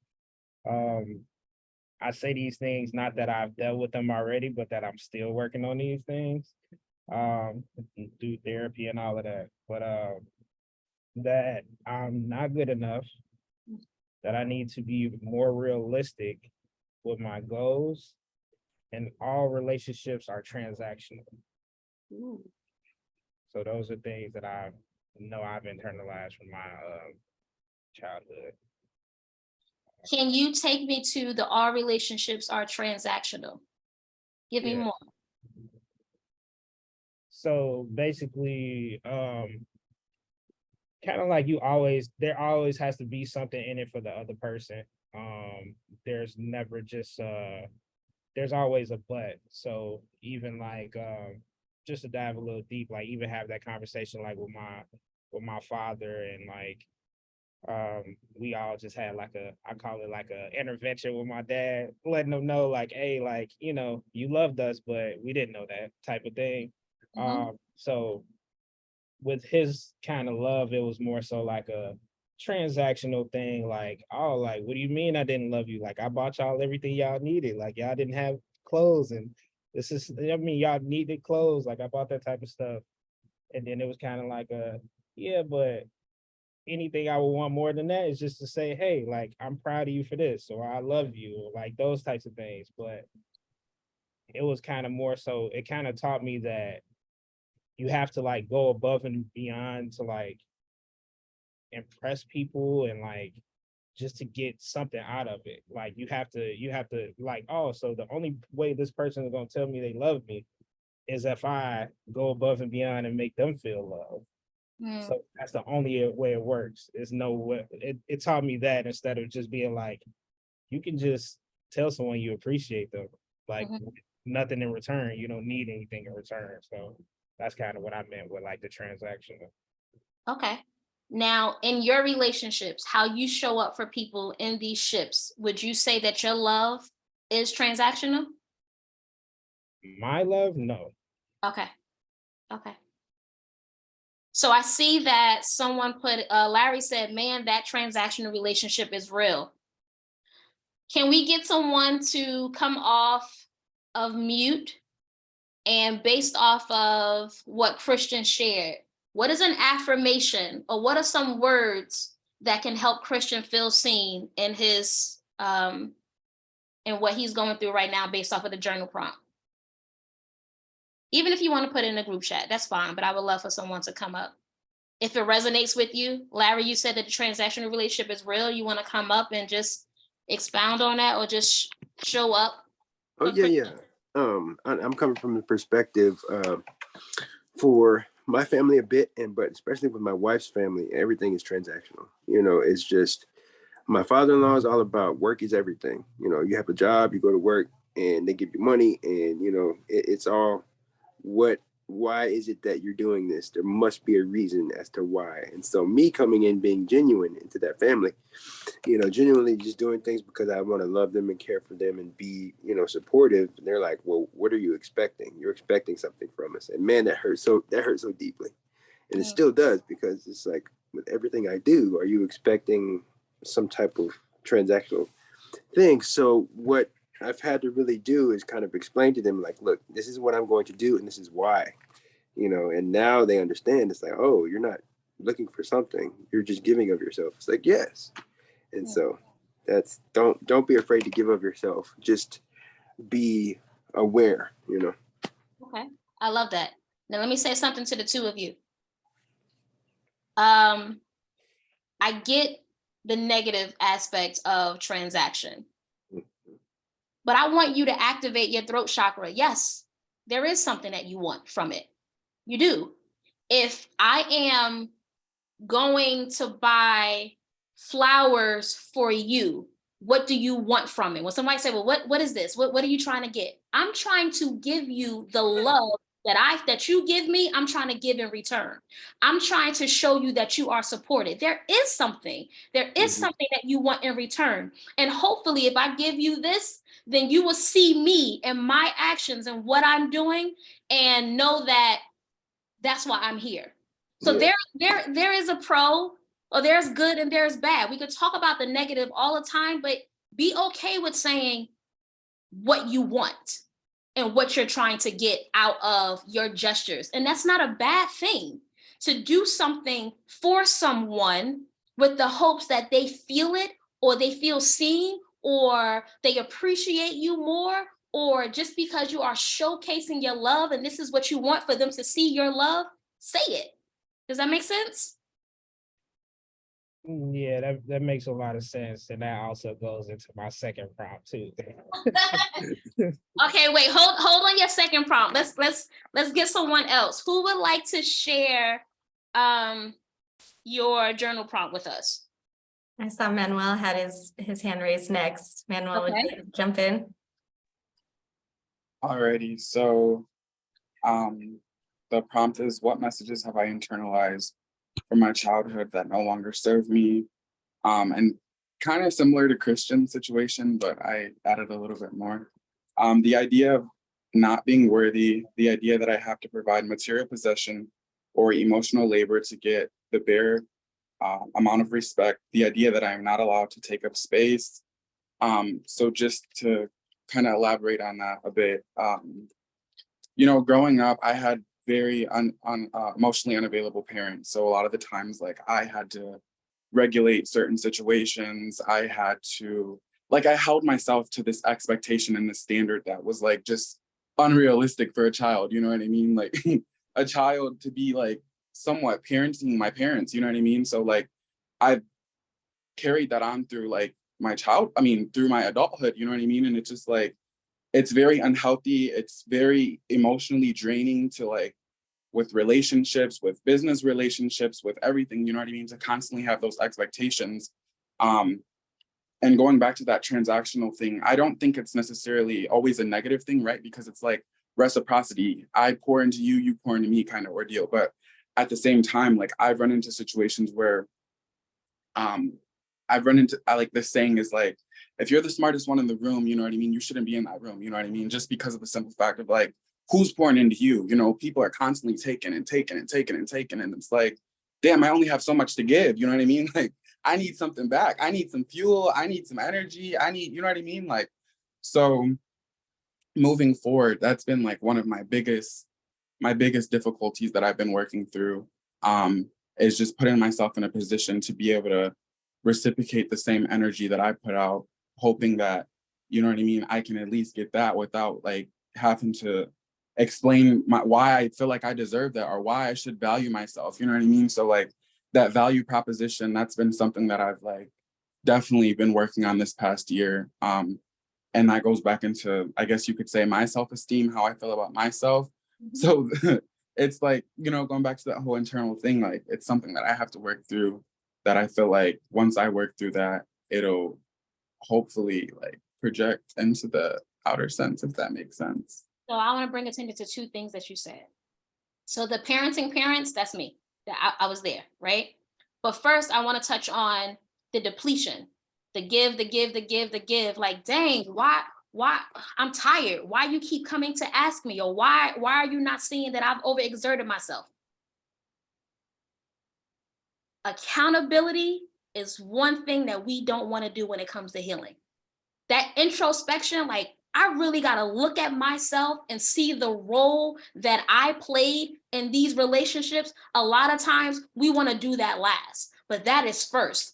I say these things not that I've dealt with them already, but that I'm still working on these things. Do therapy and all of that, but that I'm not good enough, that I need to be more realistic with my goals, and all relationships are transactional. Ooh. So those are things that I know I've internalized from my childhood. Can you take me to the all relationships are transactional? Give me more. So basically, kind of like there always has to be something in it for the other person. There's never just there's always a but. So even like just to dive a little deep, like even have that conversation like with my father, and like we all just had like I call it like a intervention with my dad, letting them know like, hey, like, you know, you loved us, but we didn't know that type of thing. So with his kind of love, it was more so like a transactional thing, like, oh, like, what do you mean I didn't love you? Like, I bought y'all everything y'all needed. Like, y'all didn't have clothes, and this is, I mean, y'all needed clothes. Like, I bought that type of stuff. And then it was kind of like yeah, but anything I would want more than that is just to say, hey, like, I'm proud of you for this, or I love you, or like those types of things. But it was kind of more so, it kind of taught me that you have to like go above and beyond to like impress people, and like just to get something out of it. Like you have to like, oh, so the only way this person is gonna tell me they love me is if I go above and beyond and make them feel loved. So that's the only way it works. There's no way. It taught me that, instead of just being like, you can just tell someone you appreciate them, like nothing in return. You don't need anything in return. So that's kind of what I meant with like the transactional. Okay. Now, in your relationships, how you show up for people in these ships, would you say that your love is transactional? My love, no. Okay. Okay. So I see that someone put, Larry said, man, that transactional relationship is real. Can we get someone to come off of mute? And based off of what Christian shared, what is an affirmation, or what are some words that can help Christian feel seen in his, in what he's going through right now based off of the journal prompt? Even if you want to put it in a group chat, that's fine, but I would love for someone to come up. If it resonates with you, Larry, you said that the transactional relationship is real. You want to come up and just expound on that, or just show up? Oh yeah. I'm coming from the perspective for my family a bit, but especially with my wife's family, everything is transactional. It's just my father-in-law is all about work is everything. You have a job, you go to work, and they give you money, and it's all why is it that you're doing this? There must be a reason as to why. And so me coming in being genuine into that family, genuinely just doing things because I want to love them and care for them and be, supportive. And they're like, well, what are you expecting? You're expecting something from us. And man, that hurts so deeply. And it still does, because it's like, with everything I do, are you expecting some type of transactional thing? So what I've had to really do is kind of explain to them, like, look, this is what I'm going to do, and this is why, and now they understand. It's like, oh, you're not looking for something, you're just giving of yourself. It's like, yes. And so that's, don't be afraid to give of yourself. Just be aware, Okay, I love that. Now let me say something to the two of you. I get the negative aspect of transaction, but I want you to activate your throat chakra. Yes, there is something that you want from it. You do. If I am going to buy flowers for you, what do you want from it? When somebody say, well, what is this? What are you trying to get? I'm trying to give you the love that you give me. I'm trying to give in return. I'm trying to show you that you are supported. There is something that you want in return. And hopefully if I give you this, then you will see me and my actions and what I'm doing and know that that's why I'm here. So there is a pro, or there's good and there's bad. We could talk about the negative all the time, but be okay with saying what you want and what you're trying to get out of your gestures. And that's not a bad thing, to do something for someone with the hopes that they feel it, or they feel seen, or they appreciate you more, or just because you are showcasing your love and this is what you want for them to see your love, say it. Does that make sense? Yeah, that makes a lot of sense. And that also goes into my second prompt too. Okay, wait, hold on your second prompt. Let's get someone else. Who would like to share your journal prompt with us? I saw Manuel had his hand raised next. Manuel, would you jump in? Alrighty, so the prompt is, what messages have I internalized from my childhood that no longer serve me? And kind of similar to Christian's situation, but I added a little bit more. The idea of not being worthy, the idea that I have to provide material possession or emotional labor to get the bare amount of respect, the idea that I am not allowed to take up space. So just to kind of elaborate on that a bit, growing up, I had very emotionally unavailable parents. So a lot of the times, like, I had to regulate certain situations. I had to, I held myself to this expectation and this standard that was like just unrealistic for a child. You know what I mean? Like a child to be like somewhat parenting my parents, you know what I mean? So like I carried that on through through my adulthood, you know what I mean? And it's just like, it's very unhealthy. It's very emotionally draining to with relationships, with business relationships, with everything, you know what I mean? To constantly have those expectations. And going back to that transactional thing, I don't think it's necessarily always a negative thing, right? Because it's like reciprocity. I pour into you, you pour into me kind of ordeal. But at the same time, I've run into situations where this saying is like, if you're the smartest one in the room, you know what I mean? You shouldn't be in that room, you know what I mean? Just because of the simple fact of who's pouring into you? People are constantly taking and taking and taking and taking. And it's like, damn, I only have so much to give, you know what I mean? I need something back. I need some fuel. I need some energy. I need, you know what I mean? So moving forward, that's been one of my biggest difficulties that I've been working through, is just putting myself in a position to be able to reciprocate the same energy that I put out, hoping that, you know what I mean, I can at least get that without having to explain why I feel like I deserve that or why I should value myself, you know what I mean? So that value proposition, that's been something that I've definitely been working on this past year. And And that goes back into, I guess you could say, my self-esteem, how I feel about myself. So it's like, you know, going back to that whole internal thing, like it's something that I have to work through, that I feel like once I work through that, it'll hopefully like project into the outer sense, if that makes sense. So I want to bring attention to two things that you said. So the parenting parents, that's me. I was there, right? But first, I want to touch on the depletion, the give, the give, the give, the give. Like, dang, why? I'm tired. Why you keep coming to ask me? Or why are you not seeing that I've overexerted myself? Accountability is one thing that we don't want to do when it comes to healing. That introspection, like, I really got to look at myself and see the role that I played in these relationships. A lot of times we want to do that last, but that is first.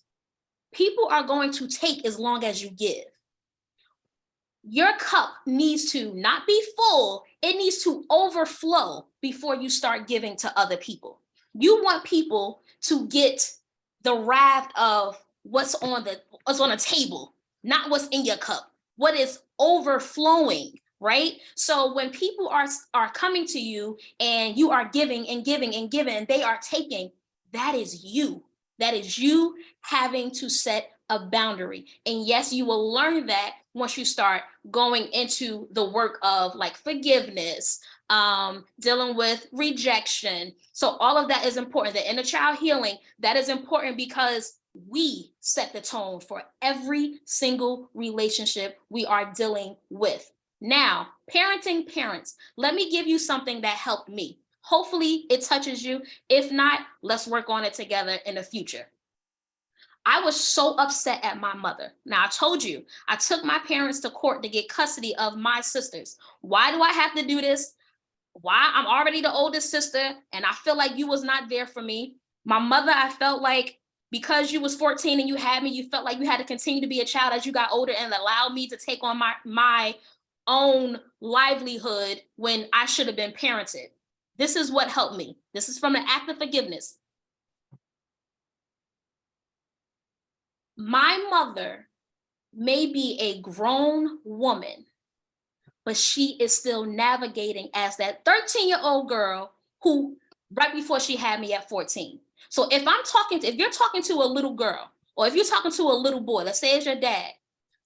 People are going to take as long as you give. Your cup needs to not be full, it needs to overflow before you start giving to other people. You want people to get the raft of what's on the table, not what's in your cup, what is overflowing, right? So when people are coming to you and you are giving and giving and giving, and they are taking, that is you. That is you having to set a boundary. And yes, you will learn that once you start going into the work of like forgiveness, dealing with rejection. So all of that is important. The inner child healing, that is important because we set the tone for every single relationship we are dealing with. Now, parenting parents, let me give you something that helped me. Hopefully it touches you. If not, let's work on it together in the future. I was so upset at my mother. Now, I told you, I took my parents to court to get custody of my sisters. Why do I have to do this? Why? I'm already the oldest sister, and I feel like you was not there for me. My mother, I felt like because you was 14 and you had me, you felt like you had to continue to be a child as you got older and allow me to take on my own livelihood when I should have been parented. This is what helped me. This is from an act of forgiveness. My mother may be a grown woman, but she is still navigating as that 13-year-old girl who right before she had me at 14. So if you're talking to a little girl, or if you're talking to a little boy, let's say it's your dad,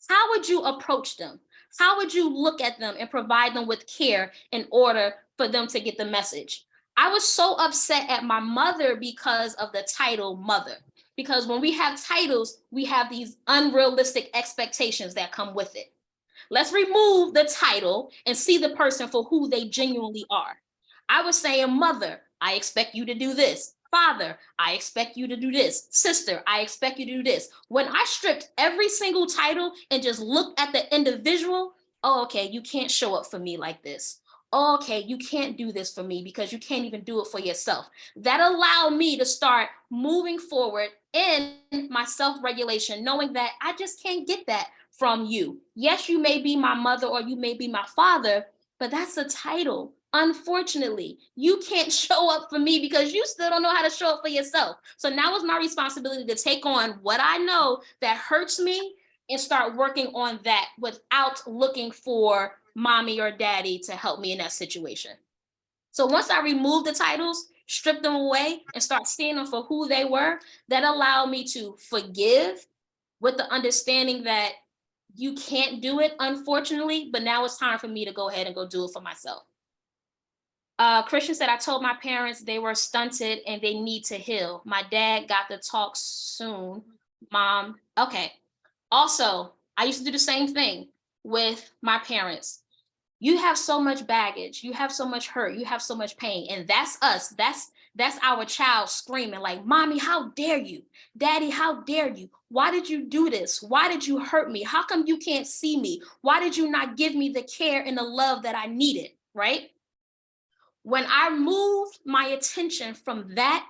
how would you approach them? How would you look at them and provide them with care in order for them to get the message? I was so upset at my mother because of the title mother. Because when we have titles, we have these unrealistic expectations that come with it. Let's remove the title and see the person for who they genuinely are. I was saying, mother, I expect you to do this. Father, I expect you to do this. Sister, I expect you to do this. When I stripped every single title and just looked at the individual, oh, okay, you can't show up for me like this. Oh, okay, you can't do this for me because you can't even do it for yourself. That allowed me to start moving forward in my self-regulation, knowing that I just can't get that from you. Yes, you may be my mother or you may be my father, but that's a title. Unfortunately, you can't show up for me because you still don't know how to show up for yourself. So now it's my responsibility to take on what I know that hurts me and start working on that without looking for mommy or daddy to help me in that situation. So once I removed the titles, stripped them away and start seeing them for who they were, that allowed me to forgive with the understanding that you can't do it, unfortunately, but now it's time for me to go ahead and go do it for myself. Christian said, I told my parents they were stunted and they need to heal. My dad got the talk soon. Mom, okay. Also, I used to do the same thing with my parents. You have so much baggage, you have so much hurt, you have so much pain, and that's us. That's our child screaming like, mommy, how dare you? Daddy, how dare you? Why did you do this? Why did you hurt me? How come you can't see me? Why did you not give me the care and the love that I needed, right? When I moved my attention from that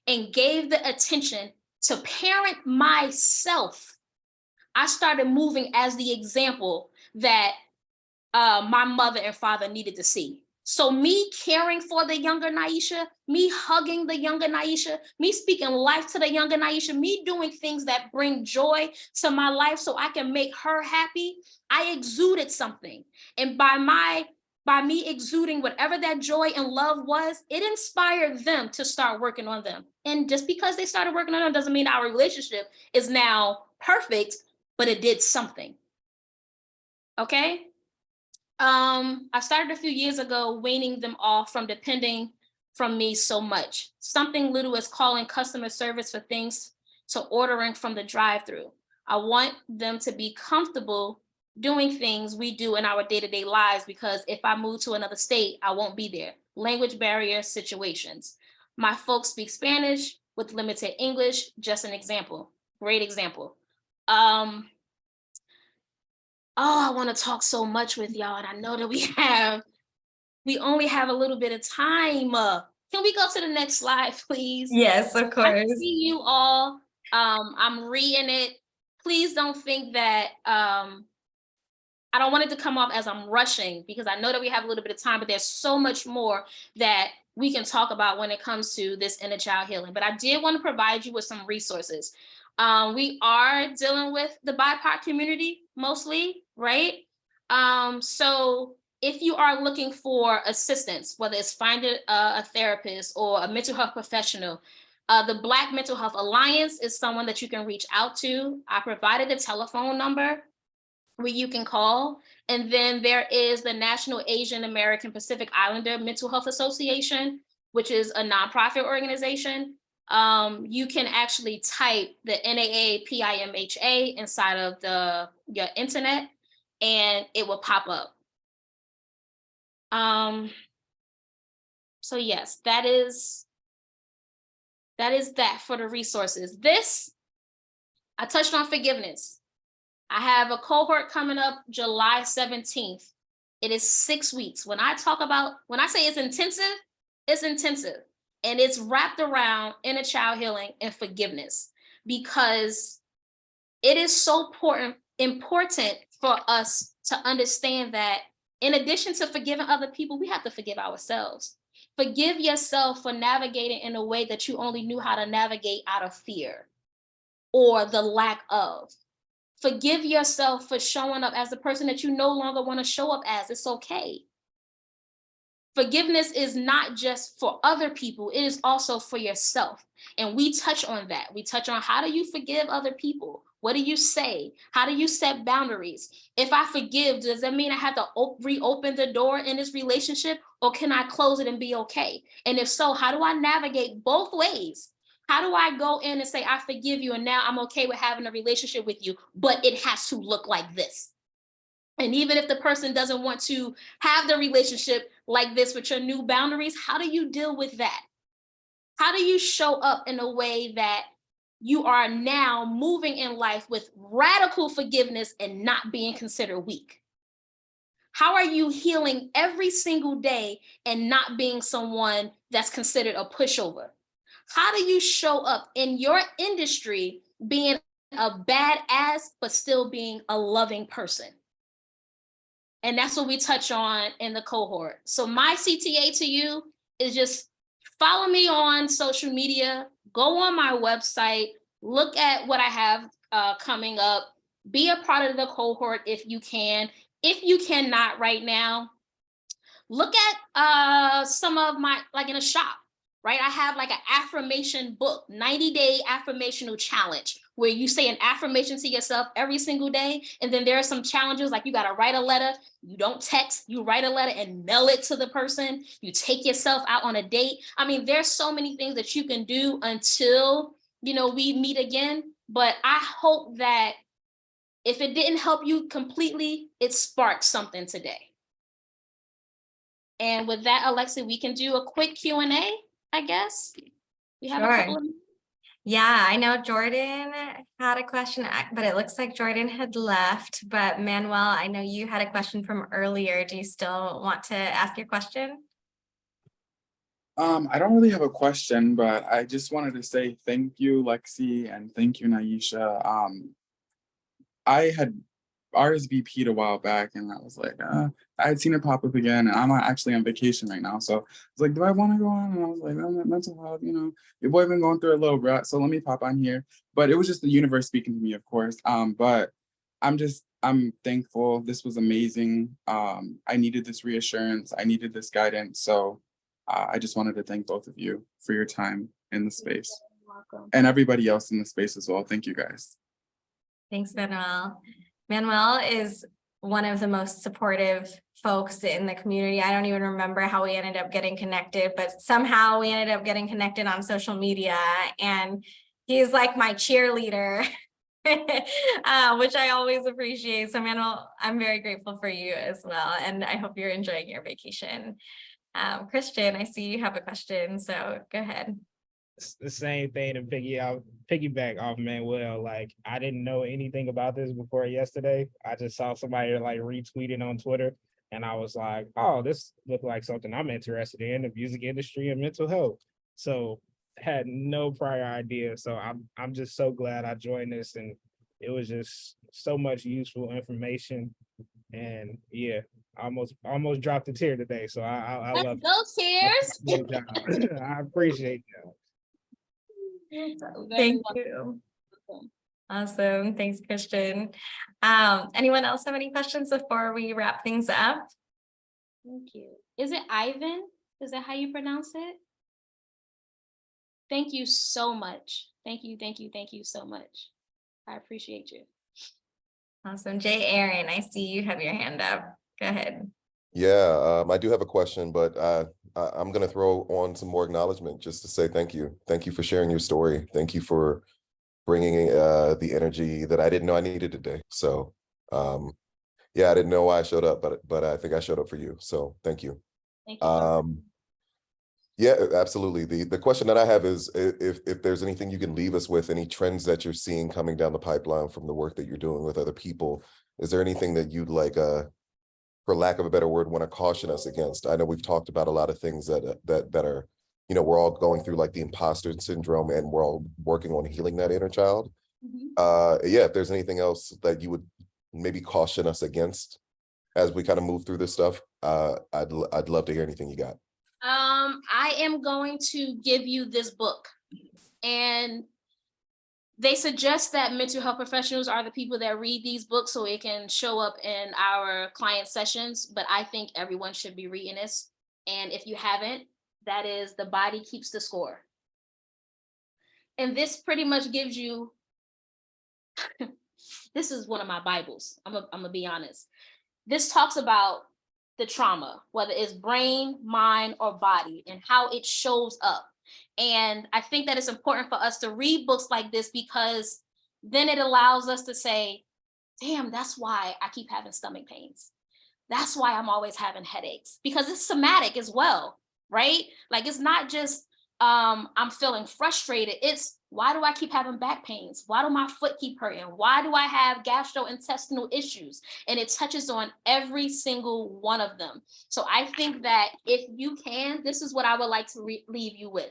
and gave the attention to parent myself, I started moving as the example that my mother and father needed to see. So me caring for the younger Nyeesha, me hugging the younger Nyeesha, me speaking life to the younger Nyeesha, me doing things that bring joy to my life so I can make her happy, I exuded something. And by me exuding whatever that joy and love was, it inspired them to start working on them. And just because they started working on them doesn't mean our relationship is now perfect, but it did something. Okay? I started a few years ago weaning them off from depending from me so much. Something little as calling customer service for things to ordering from the drive-through. I want them to be comfortable doing things we do in our day-to-day lives, because if I move to another state, I won't be there. Language barrier situations. My folks speak Spanish with limited English, just an example. Great example. Oh, I want to talk so much with y'all, and I know that we only have a little bit of time. Can we go to the next slide, please? Yes, of I course. see you all. I'm reading it. Please don't think that I don't want it to come off as I'm rushing, because I know that we have a little bit of time, but there's so much more that we can talk about when it comes to this inner child healing. But I did want to provide you with some resources. We are dealing with the BIPOC community mostly, right? So if you are looking for assistance, whether it's finding a therapist or a mental health professional, the Black Mental Health Alliance is someone that you can reach out to. I provided the telephone number where you can call. And then there is the National Asian American Pacific Islander Mental Health Association, which is a nonprofit organization. You can actually type the NAAPIMHA inside of your internet, and it will pop up. So yes, that is that for the resources. This, I touched on forgiveness. I have a cohort coming up July 17th. It is 6 weeks. When I say it's intensive. And it's wrapped around inner child healing and forgiveness, because it is so important for us to understand that in addition to forgiving other people, we have to forgive ourselves. Forgive yourself for navigating in a way that you only knew how to navigate out of fear or the lack of. Forgive yourself for showing up as the person that you no longer want to show up as. It's okay. Forgiveness is not just for other people, it is also for yourself. And we touch on that. We touch on, how do you forgive other people? What do you say? How do you set boundaries? If I forgive, does that mean I have to reopen the door in this relationship, or can I close it and be okay? And if so, how do I navigate both ways? How do I go in and say, I forgive you, and now I'm okay with having a relationship with you, but it has to look like this? And even if the person doesn't want to have the relationship like this with your new boundaries, how do you deal with that? How do you show up in a way that you are now moving in life with radical forgiveness and not being considered weak? How are you healing every single day and not being someone that's considered a pushover? How do you show up in your industry being a badass, but still being a loving person? And that's what we touch on in the cohort. So my CTA to you is just follow me on social media, go on my website, look at what I have coming up, be a part of the cohort if you can. If you cannot right now, look at some of my, like in a shop, right? I have like an affirmation book, 90-day affirmational challenge, where you say an affirmation to yourself every single day. And then there are some challenges, like you got to write a letter. You don't text, you write a letter and mail it to the person. You take yourself out on a date. I mean, there's so many things that you can do until, we meet again. But I hope that if it didn't help you completely, it sparked something today. And with that, Alexa, we can do a quick Q&A, I guess. We have a couple of minutes. Yeah, I know Jordan had a question, but it looks like Jordan had left. But Manuel, I know you had a question from earlier. Do you still want to ask your question? I don't really have a question, but I just wanted to say thank you, Lexi, and thank you, Nyeesha. I had RSVP'd a while back, and I was like, I had seen it pop up again, and I'm actually on vacation right now. So I was like, do I want to go on? And I was like, oh, mental health, you know, your boy been going through a little bit, so let me pop on here. But it was just the universe speaking to me, of course. But I'm thankful. This was amazing. I needed this reassurance. I needed this guidance. So I just wanted to thank both of you for your time in the space. Welcome. And everybody else in the space as well. Thank you guys. Thanks, Manuel. Manuel is one of the most supportive folks in the community. I don't even remember how we ended up getting connected, but somehow we ended up getting connected on social media, and he's like my cheerleader, which I always appreciate. So Manuel, I'm very grateful for you as well, and I hope you're enjoying your vacation. Christian, I see you have a question, so go ahead. It's the same thing to piggyback off Manuel. Like, I didn't know anything about this before yesterday. I just saw somebody like retweeting on Twitter, and I was like, oh, this looked like something I'm interested in, the music industry and mental health. So had no prior idea. So I'm just so glad I joined this, and it was just so much useful information. And yeah, almost dropped a tear today. So I love Let's go, tears. Good job. I appreciate that. Thank you. Awesome. Thanks, Christian. Anyone else have any questions before we wrap things up? Thank you. Is it Ivan? Is that how you pronounce it? Thank you so much. Thank you so much. I appreciate you. Awesome. Jay Aaron, I see you have your hand up. Go ahead. Yeah, I do have a question, but I'm going to throw on some more acknowledgement just to say thank you. Thank you for sharing your story. Thank you for bringing the energy that I didn't know I needed today. So yeah, I didn't know why I showed up, but I think I showed up for you. So thank you. Thank you. Yeah, absolutely. The question that I have is if there's anything you can leave us with, any trends that you're seeing coming down the pipeline from the work that you're doing with other people. Is there anything that you'd like, for lack of a better word, want to caution us against? I know we've talked about a lot of things that are, you know, we're all going through like the imposter syndrome, and we're all working on healing that inner child. Yeah, if there's anything else that you would maybe caution us against as we kind of move through this stuff, I'd love to hear anything you got. I am going to give you this book, and they suggest that mental health professionals are the people that read these books so it can show up in our client sessions. But I think everyone should be reading this. And if you haven't, that is The Body Keeps the Score. And this pretty much gives you, this is one of my Bibles. I'm gonna be honest. This talks about the trauma, whether it's brain, mind, or body, and how it shows up. And I think that it's important for us to read books like this, because then it allows us to say, damn, that's why I keep having stomach pains. That's why I'm always having headaches, because it's somatic as well, right? Like, it's not just I'm feeling frustrated. It's, why do I keep having back pains? Why do my foot keep hurting? Why do I have gastrointestinal issues? And it touches on every single one of them. So I think that if you can, this is what I would like to leave you with.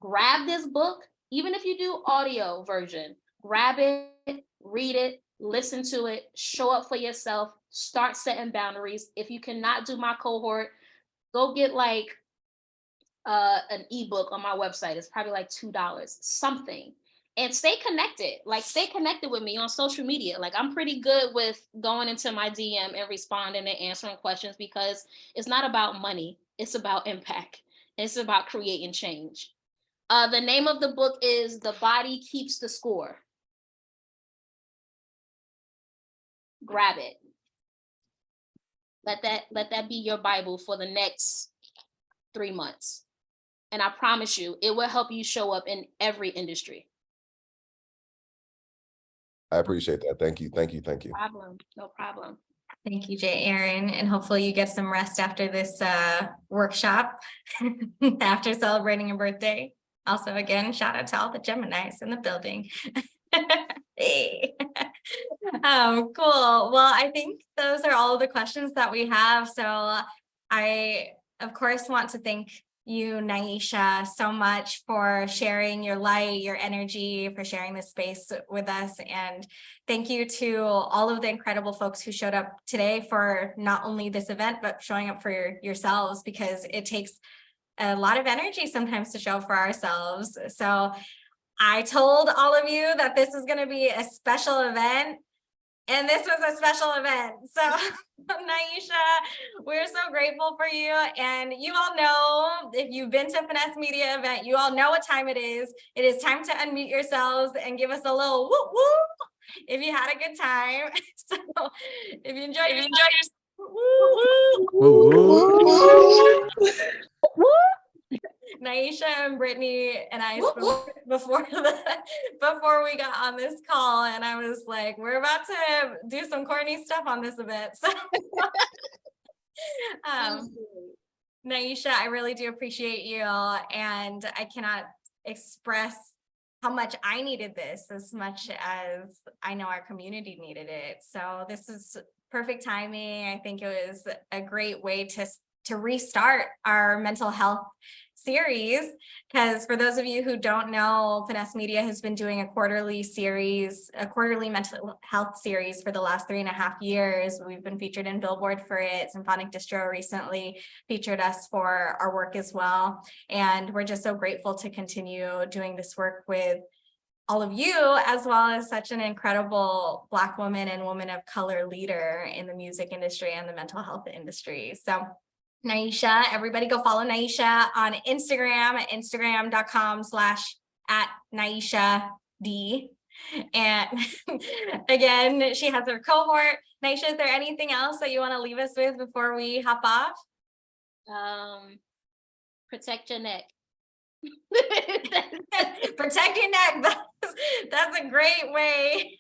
Grab this book, even if you do audio version, grab it, read it, listen to it, show up for yourself, start setting boundaries. If you cannot do my cohort, go get like an ebook on my website. It's probably like $2, something. And stay connected. Like, stay connected with me on social media. Like, I'm pretty good with going into my DM and responding and answering questions, because it's not about money. It's about impact. It's about creating change. The name of the book is The Body Keeps the Score. Grab it. Let that be your Bible for the next 3 months. And I promise you, it will help you show up in every industry. I appreciate that. Thank you. No problem. Thank you, Jay Aaron, and hopefully you get some rest after this workshop, after celebrating your birthday. Also, again, shout out to all the Geminis in the building. Hey. Cool. Well, I think those are all of the questions that we have. So I, of course, want to thank you, Nyeesha, so much for sharing your light, your energy, for sharing this space with us. And thank you to all of the incredible folks who showed up today for not only this event, but showing up for yourselves, because it takes a lot of energy sometimes to show up for ourselves. So I told all of you that this is going to be a special event, and this was a special event. So Nyeesha, we're so grateful for you. And you all know, if you've been to a Finesse Media event, you all know what time it is. It is time to unmute yourselves and give us a little woo woo if you had a good time. So if you enjoyed yourself, woo. Nyeesha and Brittany and I spoke before we got on this call, and I was like, we're about to do some corny stuff on this event. So Nyeesha, I really do appreciate you, and I cannot express how much I needed this as much as I know our community needed it. So this is perfect timing. I think it was a great way to restart our mental health series, because for those of you who don't know, Finesse Media has been doing a quarterly mental health series for the last 3.5 years. We've been featured in Billboard for it. Symphonic Distro recently featured us for our work as well. And we're just so grateful to continue doing this work with all of you, as well as such an incredible Black woman and woman of color leader in the music industry and the mental health industry. So Nyeesha, everybody go follow Nyeesha on Instagram at instagram.com/@Nyeesha D. And again, she has her cohort. Nyeesha, is there anything else that you want to leave us with before we hop off? Protect your neck. Protect your neck. That's a great way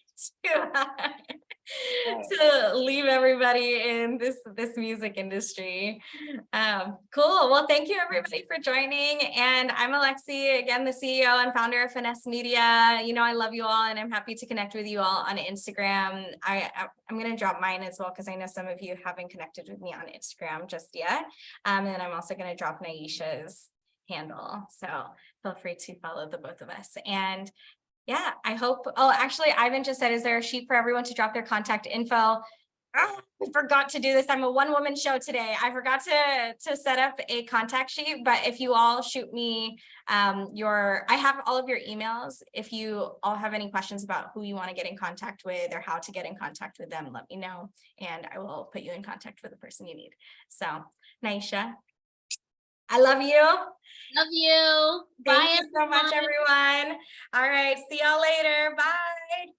to leave everybody in this music industry. Cool. Well, thank you everybody for joining. And I'm Alexi, again, the CEO and founder of Finesse Media. You know, I love you all, and I'm happy to connect with you all on Instagram. I'm going to drop mine as well, because I know some of you haven't connected with me on Instagram just yet. And then I'm also going to drop Nyeesha's handle. So feel free to follow the both of us. And yeah, I hope, oh, actually, Ivan just said, is there a sheet for everyone to drop their contact info? I forgot to do this. I'm a one-woman show today. I forgot to set up a contact sheet, but if you all shoot me I have all of your emails. If you all have any questions about who you want to get in contact with or how to get in contact with them, let me know, and I will put you in contact with the person you need. So, Nyeesha, I love you. Love you. Thank you so much, everyone. All right. See y'all later. Bye.